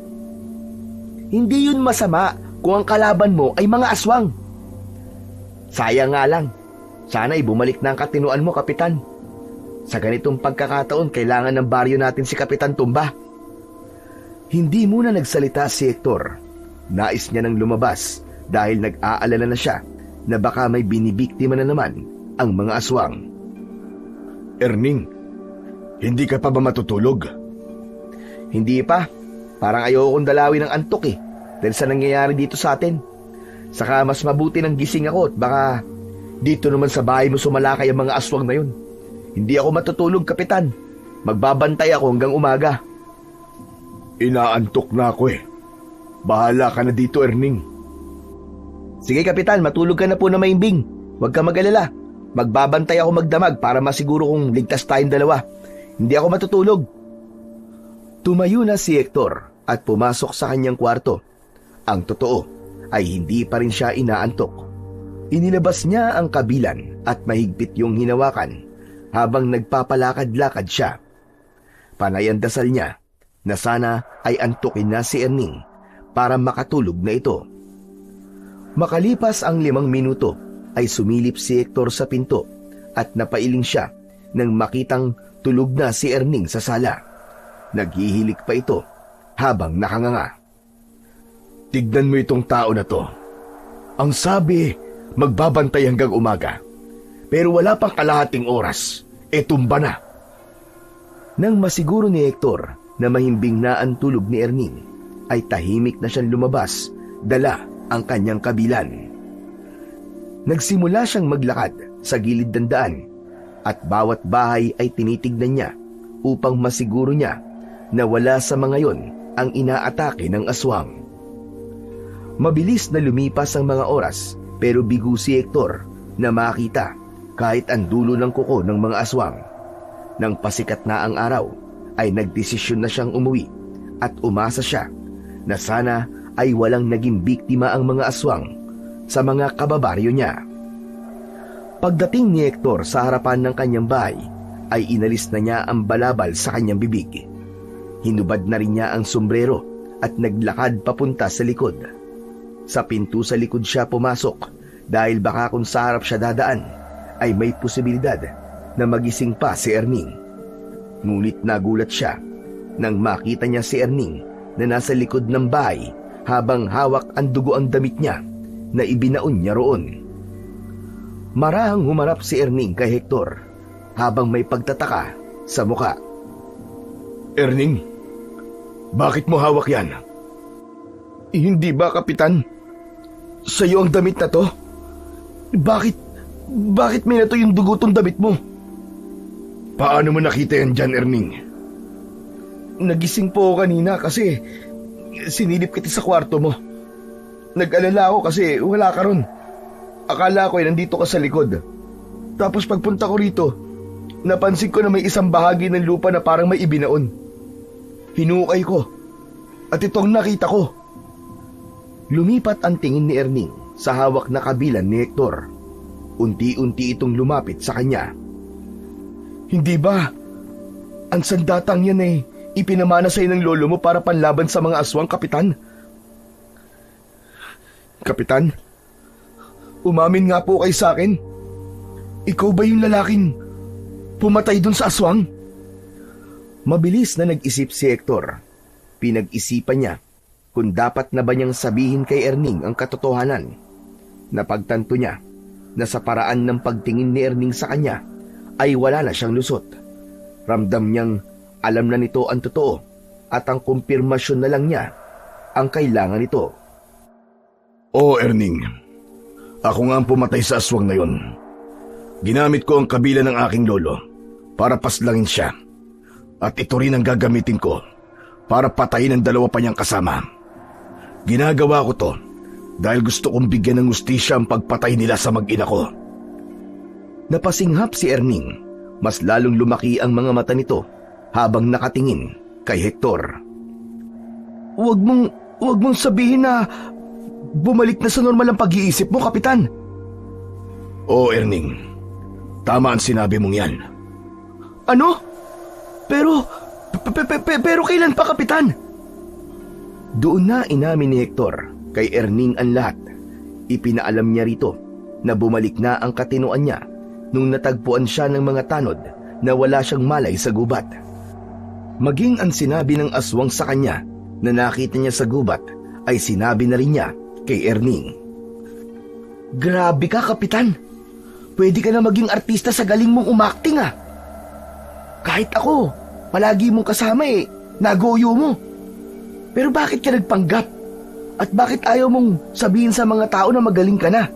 Hindi yun masama kung ang kalaban mo ay mga aswang. Sayang nga lang, sana'y bumalik na ang katinuan mo, Kapitan. Sa ganitong pagkakataon, kailangan ng baryo natin si Kapitan Tumba. Hindi muna nagsalita si Hector. Nais niya nang lumabas dahil nag-aalala na siya na baka may binibiktima na naman ang mga aswang. Erning, hindi ka pa ba matutulog? Hindi pa. Parang ayoko kong dalawin ng antok eh, dahil sa nangyayari dito sa atin. Saka mas mabuti ng gising ako at baka dito naman sa bahay mo sumalakay ang mga aswang na yun. Hindi ako matutulog, Kapitan. Magbabantay ako hanggang umaga. Inaantok na ako eh. Bahala ka na dito, Erning. Sige Kapitan, matulog ka na po na maimbing. Huwag ka mag-alala. Magbabantay ako magdamag para masiguro kung ligtas tayong dalawa. Hindi ako matutulog. Tumayo na si Hector at pumasok sa kanyang kwarto. Ang totoo ay hindi pa rin siya inaantok. Inilabas niya ang kabilan at mahigpit yung hinawakan habang nagpapalakad-lakad siya. Panay ang dasal niya na sana ay antukin na si Erning para makatulog na ito. Makalipas ang 5 minuto ay sumilip si Hector sa pinto at napailing siya nang makitang tulog na si Erning sa sala. Naghihilik pa ito habang nakanganga. Tignan mo itong tao na to. Ang sabi, magbabantay hanggang umaga. Pero wala pang kalahating oras, tumba na. Nang masiguro ni Hector na mahimbing na ang tulog ni Erning, ay tahimik na siyang lumabas, dala ang kanyang kabilan. Nagsimula siyang maglakad sa gilid ng daan at bawat bahay ay tinitignan niya upang masiguro niya na wala sa mga yon ang inaatake ng aswang. Mabilis na lumipas ang mga oras pero bigo si Hector na makita kahit ang dulo ng kuko ng mga aswang. Nang pasikat na ang araw ay nagdesisyon na siyang umuwi at umasa siya na sana ay walang naging biktima ang mga aswang sa mga kababaryo niya. Pagdating ni Hector sa harapan ng kanyang bahay ay inalis na niya ang balabal sa kanyang bibig. Hinubad na rin niya ang sombrero at naglakad papunta sa likod. Sa pinto sa likod siya pumasok dahil baka kung sa harap siya dadaan ay may posibilidad na magising pa si Erning. Ngunit nagulat siya nang makita niya si Erning na nasa likod ng bahay habang hawak ang dugo ang damit niya na ibinaon niya roon. Marahang humarap si Erning kay Hector habang may pagtataka sa muka. Erning, bakit mo hawak yan? Hindi ba, Kapitan? Sa'yo ang damit na to? Bakit may nato yung dugo tong damit mo? Paano mo nakita yan dyan, Erning? Nagising po ako kanina kasi sinilip kita sa kwarto mo. Nag-alala ako kasi wala ka ron. Akala ko ay nandito ka sa likod. Tapos pagpunta ko rito, napansin ko na may isang bahagi ng lupa na parang may ibinaon. Hinukay ko at itong nakita ko. Lumipat ang tingin ni Erning sa hawak na kabilan ni Hector. Unti-unti itong lumapit sa kanya. Hindi ba ang sandatang yan ay ipinamana sa'yo ng lolo mo para panlaban sa mga aswang, Kapitan? Kapitan, umamin nga po kayo sa akin. Ikaw ba yung lalaking pumatay dun sa aswang? Mabilis na nag-isip si Hector. Pinag-isipan niya kung dapat na ba niyang sabihin kay Erning ang katotohanan. Napagtanto niya na sa paraan ng pagtingin ni Erning sa kanya ay wala na siyang lusot. Ramdam niyang alam na nito ang totoo at ang kumpirmasyon na lang niya ang kailangan nito. Oo, Erning. Ako nga ang pumatay sa aswang na yon. Ginamit ko ang kabila ng aking lolo para paslangin siya. At ito rin ang gagamitin ko para patayin ang 2 pa niyang kasama. Ginagawa ko to dahil gusto kong bigyan ng hustisya ang pagpatay nila sa mag-ina ko. Napasinghap si Erning. Mas lalong lumaki ang mga mata nito habang nakatingin kay Hector. Huwag mong sabihin na bumalik na sa normal ang pag-iisip mo, Kapitan. Oo, Erning. Tama ang sinabi mong yan. Ano? Pero kailan pa, Kapitan? Doon na inamin ni Hector kay Erning ang lahat. Ipinaalam niya rito na bumalik na ang katinoan niya nung natagpuan siya ng mga tanod na wala siyang malay sa gubat. Maging ang sinabi ng aswang sa kanya na nakita niya sa gubat ay sinabi na rin niya kay Erning. Grabe ka, Kapitan. Pwede ka na maging artista sa galing mong umakting, ah. Kahit ako, palagi mong kasama nagoyo mo. Pero bakit ka nagpanggap? At bakit ayaw mong sabihin sa mga tao na magaling ka na?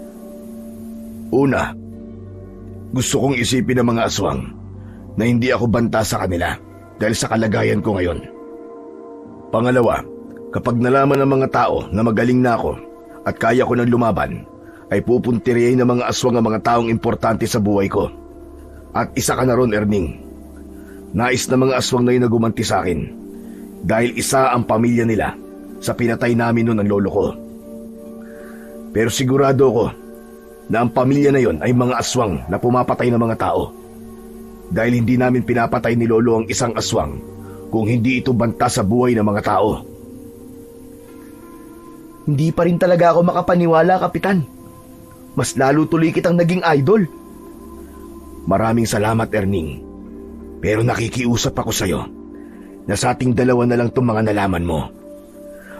Una, gusto kong isipin ng mga aswang na hindi ako banta sa kanila dahil sa kalagayan ko ngayon. Pangalawa, kapag nalaman ng mga tao na magaling na ako at kaya ko ng lumaban, ay pupuntirihin ng mga aswang ang mga taong importante sa buhay ko. At isa ka na ron, Erning. Nais na mga aswang na yun na gumanti sa akin dahil isa ang pamilya nila sa pinatay namin noon ng lolo ko. Pero sigurado ko na ang pamilya na yon ay mga aswang na pumapatay ng mga tao. Dahil hindi namin pinapatay ni lolo ang isang aswang kung hindi ito banta sa buhay ng mga tao. Hindi pa rin talaga ako makapaniwala, Kapitan. Mas lalo tuloy kitang naging idol. Maraming salamat, Erning. Pero nakikiusap ako sa'yo na sa ating dalawa na lang itong mga nalaman mo.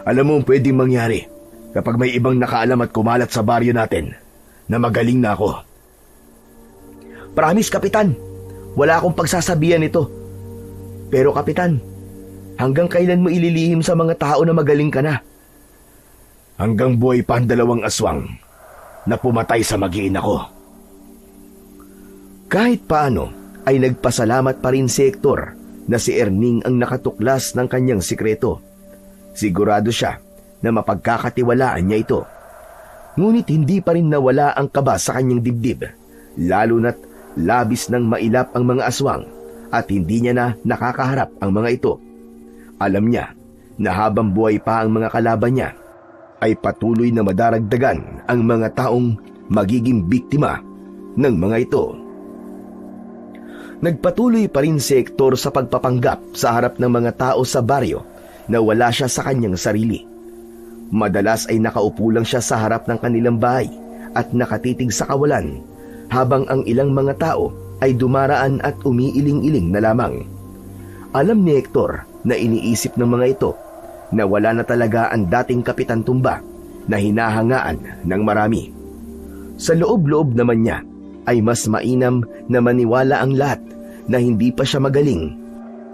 Alam mo ang pwedeng mangyari kapag may ibang nakaalam at kumalat sa baryo natin na magaling na ako. Promise, Kapitan. Wala akong pagsasabihan ito. Pero, Kapitan, hanggang kailan mo ililihim sa mga tao na magaling ka na? Hanggang buhay pa ang dalawang aswang na pumatay sa mag-iina ko. Kahit paano ay nagpasalamat pa rin si Hector na si Erning ang nakatuklas ng kanyang sikreto. Sigurado siya na mapagkakatiwalaan niya ito. Ngunit hindi pa rin nawala ang kaba sa kanyang dibdib, lalo na't labis nang mailap ang mga aswang at hindi niya na nakakaharap ang mga ito. Alam niya na habang buhay pa ang mga kalaban niya, ay patuloy na madaragdagan ang mga taong magiging biktima ng mga ito. Nagpatuloy pa rin si Hector sa pagpapanggap sa harap ng mga tao sa baryo na wala siya sa kanyang sarili. Madalas ay nakaupo lang siya sa harap ng kanilang bahay at nakatitig sa kawalan habang ang ilang mga tao ay dumaraan at umiiling-iling na lamang. Alam ni Hector na iniisip ng mga ito na wala na talaga ang dating Kapitan Tumba na hinahangaan ng marami. Sa loob-loob naman niya ay mas mainam na maniwala ang lahat na hindi pa siya magaling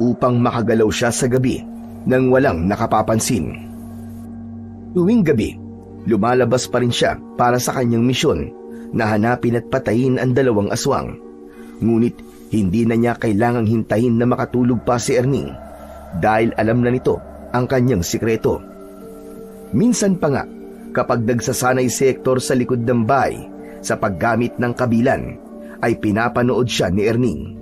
upang makagalaw siya sa gabi nang walang nakapapansin. Tuwing gabi, lumalabas pa rin siya para sa kanyang misyon na hanapin at patayin ang dalawang aswang. Ngunit hindi na niya kailangang hintayin na makatulog pa si Erning dahil alam na nito ang kanyang sikreto. Minsan pa nga, kapag nagsasanay si Hector sa likod ng bahay sa paggamit ng kabilan, ay pinapanood siya ni Erning.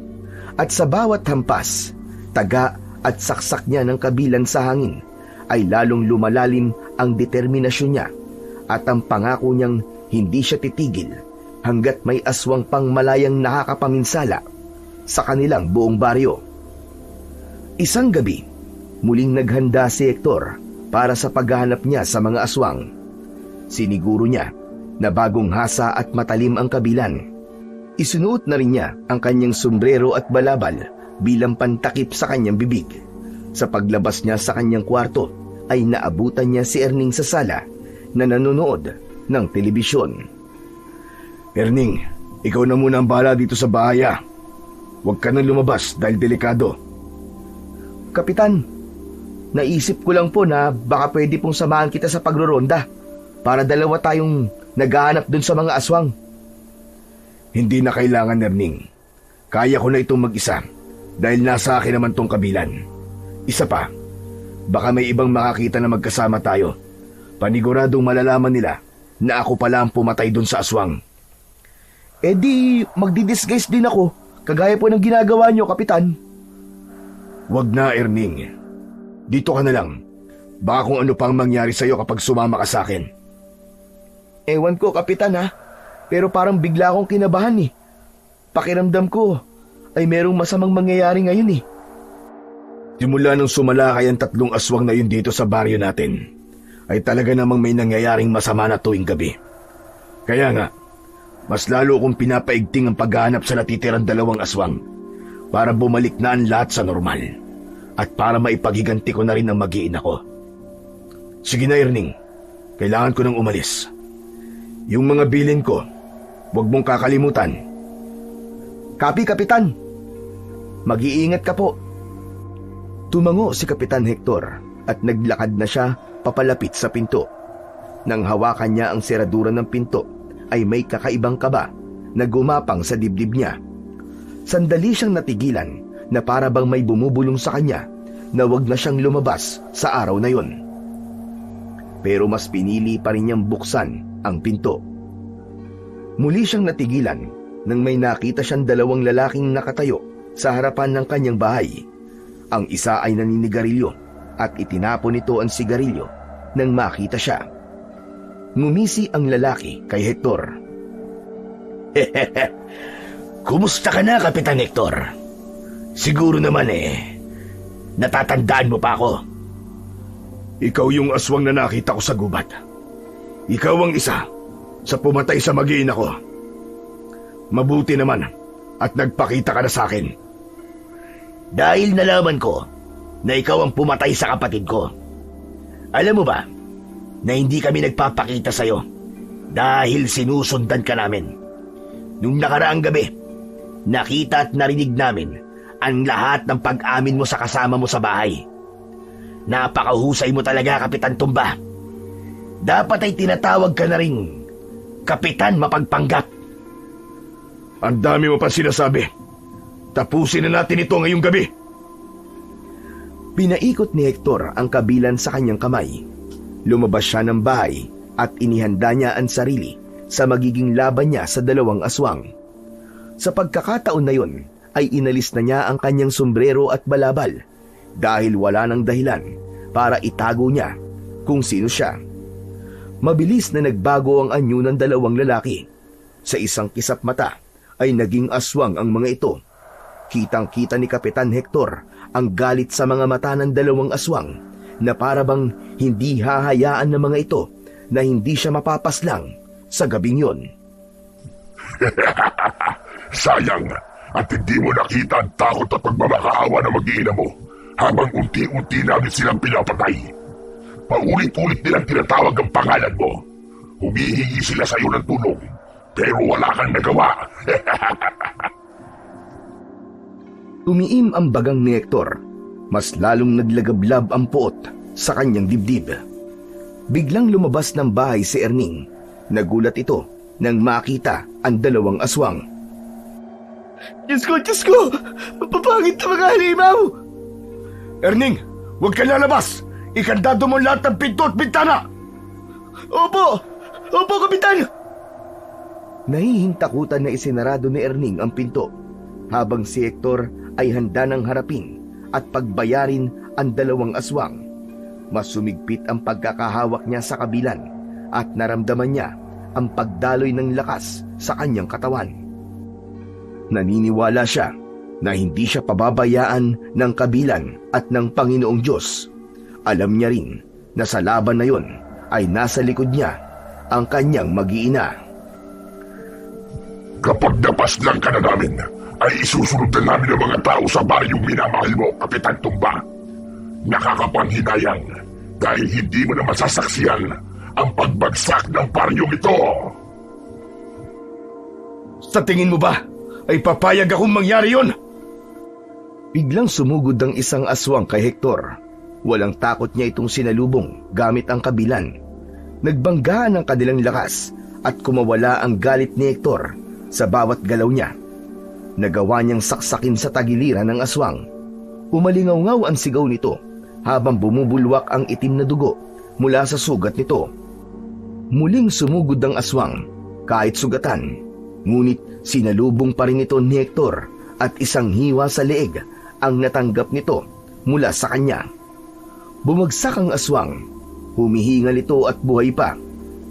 At sa bawat hampas, taga at saksak niya ng kabilan sa hangin, ay lalong lumalalim ang determinasyon niya at ang pangako niyang hindi siya titigil hanggat may aswang pang malayang nakakapaminsala sa kanilang buong baryo. Isang gabi, muling naghanda si Hector para sa paghahanap niya sa mga aswang. Siniguro niya na bagong hasa at matalim ang kabilan. Isunuot na rin niya ang kanyang sombrero at balabal bilang pantakip sa kanyang bibig. Sa paglabas niya sa kanyang kwarto ay naabutan niya si Erning sa sala na nanonood ng telebisyon. Erning, ikaw na muna ang bahala dito sa bahay. Huwag ka nang lumabas dahil delikado. Kapitan, naisip ko lang po na baka pwede pong samahan kita sa pagroronda para dalawa tayong naghahanap dun sa mga aswang. Hindi na kailangan, Erning. Kaya ko na itong mag-isa dahil nasa akin naman tong kabilan. Isa pa, baka may ibang makakita na magkasama tayo. Paniguradong malalaman nila na ako pala ang pumatay dun sa aswang. Eh di, magdidisguise din ako, kagaya po ng ginagawa niyo, Kapitan. Wag na, Erning. Dito ka na lang. Baka kung ano pang mangyari sa'yo kapag sumama ka sa akin. Ewan ko, Kapitan ha, pero parang bigla akong kinabahan eh. Pakiramdam ko ay merong masamang mangyayari ngayon eh. Simula nung sumalakay ang 3 aswang na yun dito sa baryo natin, ay talaga namang may nangyayaring masama na tuwing gabi. Kaya nga, mas lalo kong pinapaigting ang paghahanap sa natitirang 2 aswang para bumalik na ang lahat sa normal at para maipagiganti ko na rin ang mag-iina ko. Sige na, Erning. Kailangan ko nang umalis. Yung mga bilin ko, huwag mong kakalimutan. Kapi, Kapitan. Mag-iingat ka po. Tumango si Kapitan Hector at naglakad na siya papalapit sa pinto. Nang hawakan niya ang seradura ng pinto, ay may kakaibang kaba na gumapang sa dibdib niya. Sandali siyang natigilan na para bang may bumubulong sa kanya na wag na siyang lumabas sa araw na yon. Pero mas pinili pa rin niyang buksan ang pinto. Muli siyang natigilan nang may nakita siyang dalawang lalaking nakatayo sa harapan ng kanyang bahay. Ang isa ay naninigarilyo at itinapon nito ang sigarilyo nang makita siya. Ngumisi ang lalaki kay Hector. Kumusta ka na, Kapitan Hector? Siguro naman natatandaan mo pa ako. Ikaw yung aswang na nakita ko sa gubat. Ikaw ang isa sa pumatay sa mag-iina ko. Mabuti naman at nagpakita ka na sa akin. Dahil nalaman ko na ikaw ang pumatay sa kapatid ko. Alam mo ba na hindi kami nagpapakita sa'yo dahil sinusundan ka namin. Nung nakaraang gabi, nakita at narinig namin ang lahat ng pag-amin mo sa kasama mo sa bahay. Napakahusay mo talaga, Kapitan Tumba. Dapat ay tinatawag ka na ring Kapitan Mapagpanggap. Ang dami mo pa sinasabi. Tapusin na natin ito ngayong gabi. Pinaikot ni Hector ang kabilan sa kanyang kamay. Lumabas siya ng bahay at inihanda niya ang sarili sa magiging laban niya sa dalawang aswang. Sa pagkakataon na yun, ay inalis na niya ang kanyang sombrero at balabal dahil wala nang dahilan para itago niya kung sino siya. Mabilis na nagbago ang anyo ng dalawang lalaki. Sa isang kisap mata ay naging aswang ang mga ito. Kitang-kita ni Kapitan Hector ang galit sa mga mata ng dalawang aswang na parabang hindi hahayaan ng mga ito na hindi siya mapapaslang sa gabing yon. Sayang at hindi mo nakita ang takot at pagmamakaawa ng mag-iina mo habang unti-unti namin silang pinapatay. Paulit-ulit nilang tinatawag ang pangalan mo. Humihingi sila sa iyo ng tulong pero wala kang nagawa. Tumiim ang bagang ni Hector. Mas lalong naglagablab ang puot sa kanyang dibdib. Biglang lumabas ng bahay si Erning. Nagulat ito nang makita ang dalawang aswang. Diyos ko! Papangit na mga halimaw! Erning, huwag ka lalabas! Ikandado mo lahat ng pinto at bintana! Opo, Kapitan! Nahihintakutan na isinarado ni Erning ang pinto, habang si Hector ay handa ng harapin at pagbayarin ang dalawang aswang. Mas sumigpit ang pagkakahawak niya sa kabilan at naramdaman niya ang pagdaloy ng lakas sa kanyang katawan. Naniniwala siya na hindi siya pababayaan ng kabilan at ng Panginoong Diyos. Alam niya rin na sa laban na yon ay nasa likod niya ang kanyang mag-iina. Kapag napaslang ka na namin, ay isusunod na namin ang mga tao sa baryong minamahal mo, Kapitan Tumba. Nakakapanghinayang dahil hindi mo na masasaksiyan ang pagbagsak ng baryong ito. Sa tingin mo ba ay papayag akong mangyari yon? Biglang sumugod ang isang aswang kay Hector. Walang takot niya itong sinalubong gamit ang kabilan. Nagbanggaan ang kanilang lakas at kumawala ang galit ni Hector sa bawat galaw niya. Nagawa niyang saksakin sa tagiliran ng aswang. Umalingaw-ngaw ang sigaw nito habang bumubulwak ang itim na dugo mula sa sugat nito. Muling sumugod ang aswang kahit sugatan, ngunit sinalubong pa rin ito ni Hector at isang hiwa sa leeg ang natanggap nito mula sa kanya. Bumagsak ang aswang, humihingal ito at buhay pa.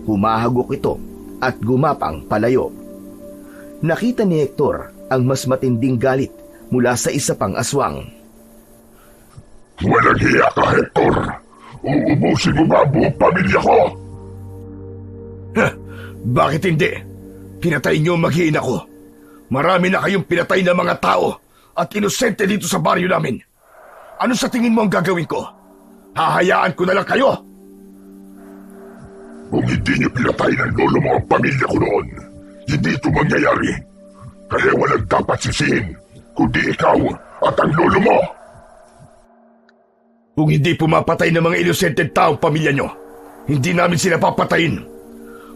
Humahagok ito at gumapang palayo. Nakita ni Hector ang mas matinding galit mula sa isa pang aswang. Walang hiya ka, Hector. Uubusin mo ba ang buong pamilya ko? Bakit hindi? Pinatay niyo ang mag-iina ko. Marami na kayong pinatay na mga tao at inosente dito sa baryo namin. Ano sa tingin mo ang gagawin ko? Hahayaan ko na lang kayo? Kung hindi niyo pinatay ng lolo mo ang pamilya ko noon, hindi ito mangyayari. Kaya walang dapat sisihin, kundi ikaw at ang lolo mo. Kung hindi pumapatay ng mga inosenteng taong pamilya nyo, hindi namin sila papatayin.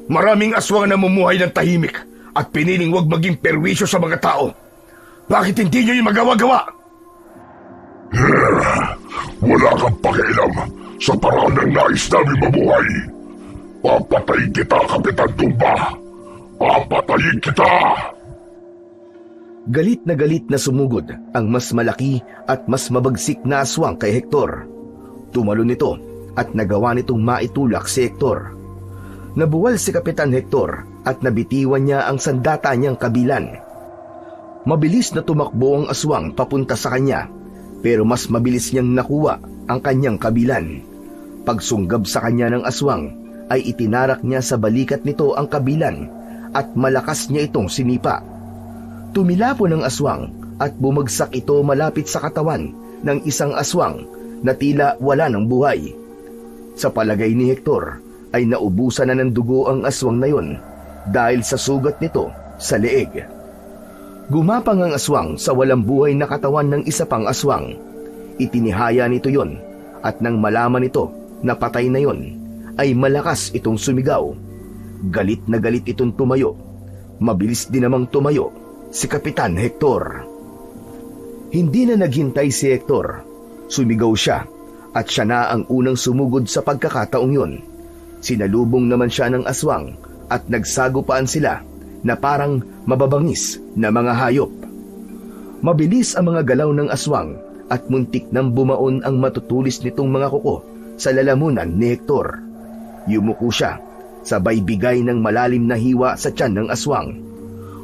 Maraming aswang na namumuhay ng tahimik at piniling wag maging perwisyo sa mga tao. Bakit hindi nyo yung magawa-gawa? Wala kang pakialam sa paraan ng nais namin mabuhay. Papatayin kita, Kapitan Tumba! Papatayin kita! Galit na sumugod ang mas malaki at mas mabagsik na aswang kay Hector. Tumalon nito at nagawa nitong maitulak si Hector. Nabuwal si Kapitan Hector at nabitiwan niya ang sandata niyang kabilan. Mabilis na tumakbo ang aswang papunta sa kanya, pero mas mabilis niyang nakuha ang kanyang kabilan. Pagsunggab sa kanya ng aswang ay itinarak niya sa balikat nito ang kabilan at malakas niya itong sinipa. Tumilapon ang aswang at bumagsak ito malapit sa katawan ng isang aswang na tila wala ng buhay. Sa palagay ni Hector ay naubusan na ng dugo ang aswang na yon dahil sa sugat nito sa leeg. Gumapang ang aswang sa walang buhay na katawan ng isa pang aswang. Itinihaya nito yon at nang malaman nito na patay na yon ay malakas itong sumigaw. Galit na galit itong tumayo. Mabilis din namang tumayo si Kapitan Hector. Hindi na naghintay si Hector. Sumigaw siya at siya na ang unang sumugod sa pagkakataong yon. Sinalubong naman siya ng aswang at nagsagupaan sila na parang mababangis na mga hayop. Mabilis ang mga galaw ng aswang at muntik nang bumaon ang matutulis nitong mga kuko sa lalamunan ni Hector. Yumuko siya, sabay bigay ng malalim na hiwa sa tiyan ng aswang.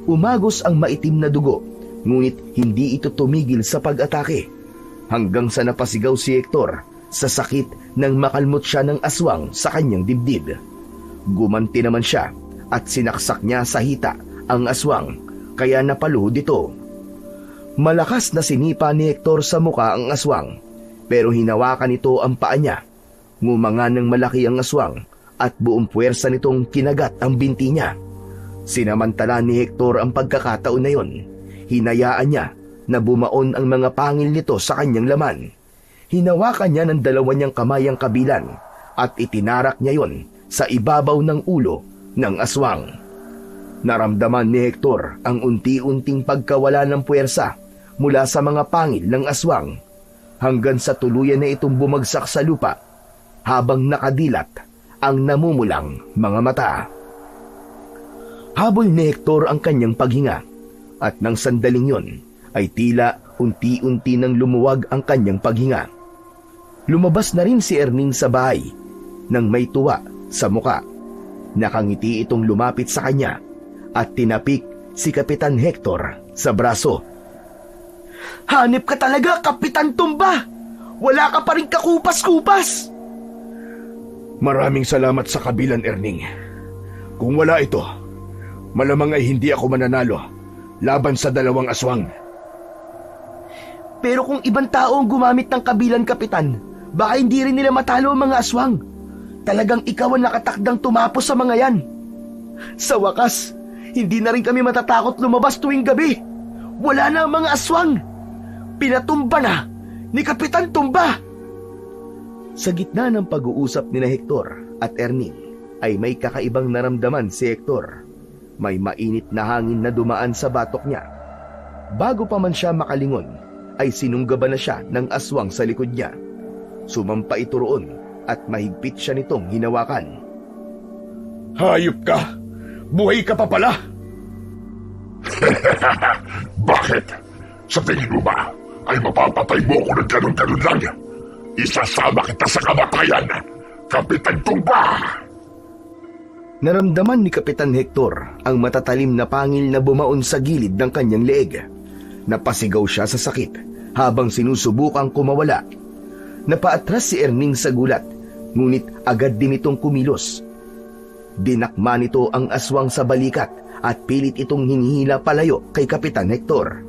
Umagos ang maitim na dugo, ngunit hindi ito tumigil sa pag-atake. Hanggang sa napasigaw si Hector sa sakit nang makalmot siya ng aswang sa kanyang dibdib. Gumanti naman siya at sinaksak niya sa hita ang aswang, kaya napaluhod ito. Malakas na sinipa ni Hector sa muka ang aswang, pero hinawakan nito ang paa niya. Ngumanga ng malaki ang aswang at buong puwersa nitong kinagat ang binti niya. Sinamantala ni Hector ang pagkakataon na yon. Hinayaan niya na bumaon ang mga pangil nito sa kanyang laman. Hinawakan niya ng dalawa niyang kamay ang kabilan at itinarak niya yon sa ibabaw ng ulo ng aswang. Naramdaman ni Hector ang unti-unting pagkawala ng puwersa mula sa mga pangil ng aswang hanggang sa tuluyan na itong bumagsak sa lupa habang nakadilat ang namumulang mga mata. Habol ni Hector ang kanyang paghinga at nang sandaling yon ay tila unti-unti nang lumuwag ang kanyang paghinga. Lumabas na rin si Erning sa bahay nang may tuwa sa muka. Nakangiti itong lumapit sa kanya at tinapik si Kapitan Hector sa braso. Hanip ka talaga, Kapitan Tumba! Wala ka pa rin kakupas-kupas! Maraming salamat sa kabilan, Erning. Kung wala ito, malamang ay hindi ako mananalo laban sa dalawang aswang. Pero kung ibang tao ang gumamit ng kabilan, Kapitan, baka hindi rin nila matalo ang mga aswang. Talagang ikaw ang nakatakdang tumapos sa mga yan. Sa wakas, hindi na rin kami matatakot lumabas tuwing gabi. Wala na ang mga aswang. Pinatumba na ni Kapitan Tumba. Sa gitna ng pag-uusap ni Hector at Erning ay may kakaibang naramdaman si Hector. May mainit na hangin na dumaan sa batok niya. Bago pa man siya makalingon, ay sinunggaban na siya ng aswang sa likod niya. Sumampa ito roon at mahigpit siya nitong hinawakan. Hayop ka! Buhay ka pa pala! Bakit? Sa tingin mo ba ay mapapatay mo ko ng ganun-ganun lang? Isasama kita sa kamatayan, Kapitan Tumba! Naramdaman ni Kapitan Hector ang matatalim na pangil na bumaon sa gilid ng kanyang leeg. Napasigaw siya sa sakit habang sinusubukang kumawala. Napaatras si Erning sa gulat, ngunit agad din itong kumilos. Dinakma nito ang aswang sa balikat at pilit itong hinihila palayo kay Kapitan Hector.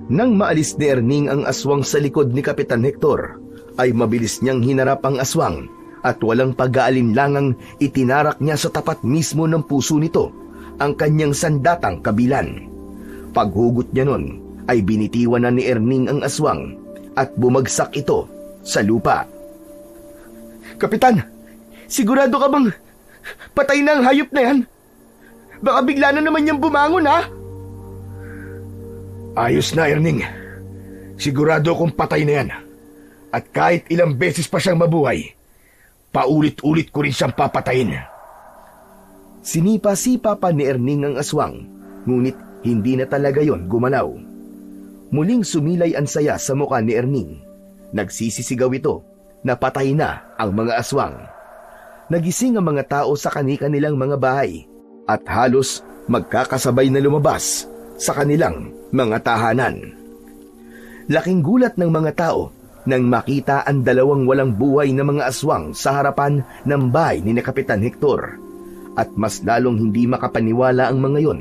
Nang maalis ni Erning ang aswang sa likod ni Kapitan Hector, ay mabilis niyang hinarap ang aswang at walang pag-aalinlangang itinarak niya sa tapat mismo ng puso nito ang kanyang sandatang kabilan. Paghugot niya nun ay binitiwan na ni Erning ang aswang at bumagsak ito sa lupa. Kapitan, sigurado ka bang patay na ang hayop na yan? Baka bigla na naman niyang bumangon, ha? Ayos na, Erning. Sigurado kong patay na yan. At kahit ilang beses pa siyang mabuhay, paulit-ulit ko rin siyang papatayin. Sinipa-sipa pa ni Erning ang aswang, ngunit hindi na talaga yon gumalaw. Muling sumilay ang saya sa mukha ni Erning. Nagsisisigaw ito na patay na ang mga aswang. Nagising ang mga tao sa kani-kanilang mga bahay at halos magkakasabay na lumabas sa kanilang mga tahanan. Laking gulat ng mga tao nang makita ang dalawang walang buhay na mga aswang sa harapan ng bahay ni Kapitan Hector. At mas lalong hindi makapaniwala ang mga yon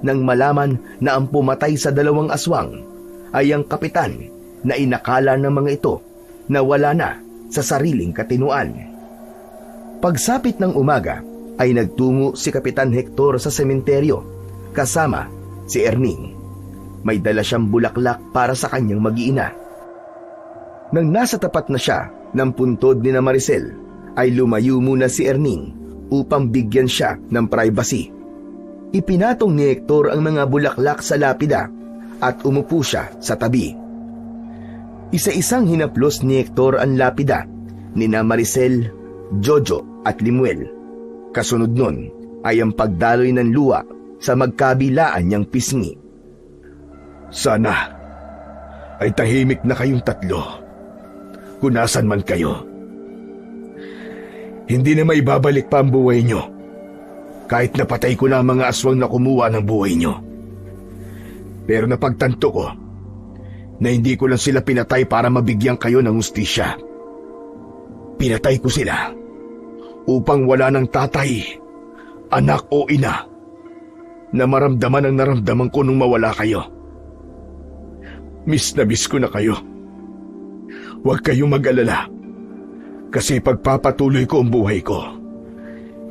nang malaman na ang pumatay sa dalawang aswang ay ang kapitan na inakala ng mga ito na wala na sa sariling katinuan. Pagsapit ng umaga ay nagtungo si Kapitan Hector sa sementeryo kasama si Erning. May dala siyang bulaklak para sa kanyang mag-iina. Nang nasa tapat na siya ng puntod ni Maricel, ay lumayo muna si Erning upang bigyan siya ng privacy. Ipinatong ni Hector ang mga bulaklak sa lapida at umupo siya sa tabi. Isa-isang hinaplos ni Hector ang lapida ni Maricel, Jojo at Limuel. Kasunod nun ay ang pagdaloy ng luha sa magkabilaan niyang pisngi. Sana ay tahimik na kayong tatlo kung nasan man kayo. Hindi na maibabalik pa ang buhay nyo kahit napatay ko na ang mga aswang na kumuha ng buhay nyo. Pero napagtanto ko na hindi ko lang sila pinatay para mabigyan kayo ng hustisya. Pinatay ko sila upang wala ng tatay, anak o ina na maramdaman ang naramdaman ko nung mawala kayo. Miss na miss ko na kayo. Huwag kayong mag-alala kasi pagpapatuloy ko ang buhay ko.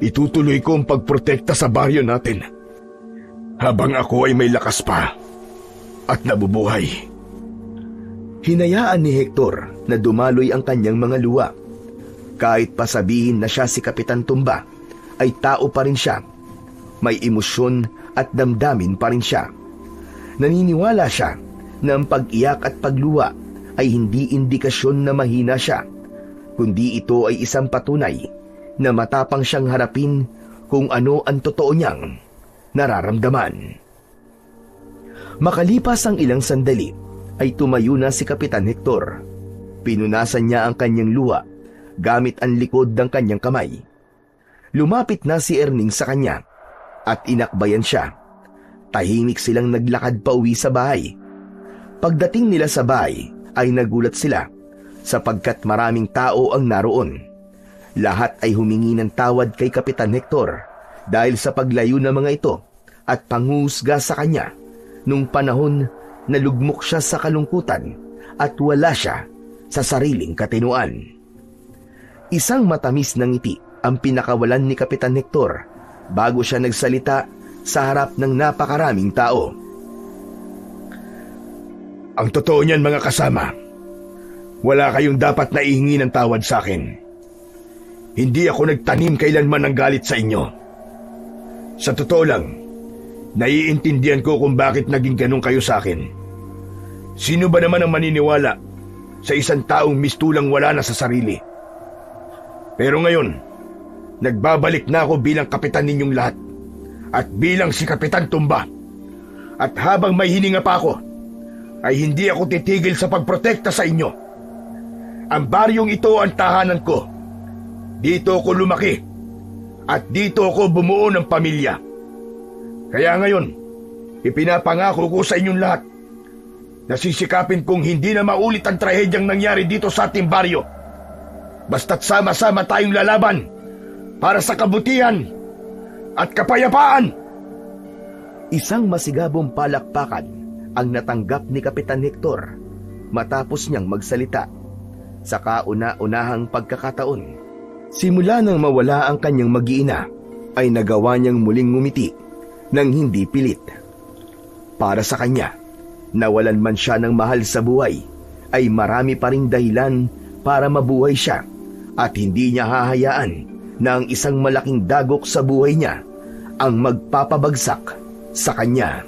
Itutuloy ko ang pagprotekta sa baryo natin habang ako ay may lakas pa at nabubuhay. Hinayaan ni Hector na dumaloy ang kanyang mga luha. Kahit pa sabihin na siya si Kapitan Tumba, ay tao pa rin siya. May emosyon at damdamin pa rin siya. Naniniwala siya na ang pag-iyak at pagluha ay hindi indikasyon na mahina siya, kundi ito ay isang patunay na matapang siyang harapin kung ano ang totoo niyang nararamdaman. Makalipas ang ilang sandali, ay tumayo na si Kapitan Hector. Pinunasan niya ang kanyang luha gamit ang likod ng kanyang kamay. Lumapit na si Erning sa kanya at inakbayan siya. Tahimik silang naglakad pa uwi sa bahay. Pagdating nila sa bahay ay nagulat sila sapagkat maraming tao ang naroon. Lahat ay humingi ng tawad kay Kapitan Hector dahil sa paglayo ng mga ito at panghusga sa kanya nung panahon na lugmok siya sa kalungkutan at wala siya sa sariling katinuan. Isang matamis na ngiti ang pinakawalan ni Kapitan Hector bago siya nagsalita sa harap ng napakaraming tao. Ang totoo niyan mga kasama, wala kayong dapat na ihingi ng tawad sa akin. Hindi ako nagtanim kailanman ng galit sa inyo. Sa totoo lang, naiintindihan ko kung bakit naging ganun kayo sa akin. Sino ba naman ang maniniwala sa isang taong mistulang wala na sa sarili? Pero ngayon, nagbabalik na ako bilang kapitan ninyong lahat at bilang si Kapitan Tumba. At habang may hininga pa ako, ay hindi ako titigil sa pagprotekta sa inyo. Ang baryong ito ang tahanan ko. Dito ako lumaki at dito ako bumuo ng pamilya. Kaya ngayon, ipinapangako ko sa inyong lahat na sisikapin kong hindi na maulit ang trahedyang nangyari dito sa ating baryo. Basta't sama-sama tayong lalaban para sa kabutihan at kapayapaan. Isang masigabong palakpakan ang natanggap ni Kapitan Hector matapos niyang magsalita. Sa kauna-unahang pagkakataon, simula nang mawala ang kanyang mag-iina, ay nagawa niyang muling ngumiti nang hindi pilit. Para sa kanya, nawalan man siya ng mahal sa buhay, ay marami pa ring dahilan para mabuhay siya at hindi niya hahayaan na ang isang malaking dagok sa buhay niya ang magpapabagsak sa kanya.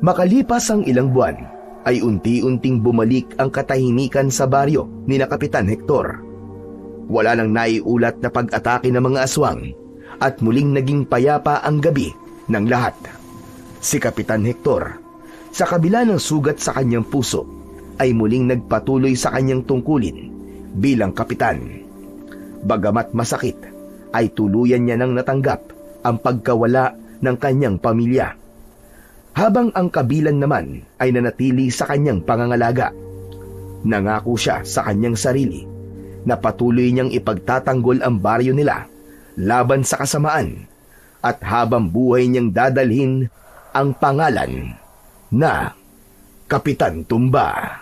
Makalipas ang ilang buwan, ay unti-unting bumalik ang katahimikan sa baryo ni na Kapitan Hector. Wala nang naiulat na pag-atake ng mga aswang at muling naging payapa ang gabi ng lahat. Si Kapitan Hector, sa kabila ng sugat sa kanyang puso, ay muling nagpatuloy sa kanyang tungkulin bilang kapitan. Bagamat masakit, ay tuluyan niya nang natanggap ang pagkawala ng kanyang pamilya. Habang ang kabilan naman ay nanatili sa kanyang pangangalaga, nangako siya sa kanyang sarili na patuloy niyang ipagtatanggol ang baryo nila laban sa kasamaan at habang buhay niyang dadalhin ang pangalan na Kapitan Tumba.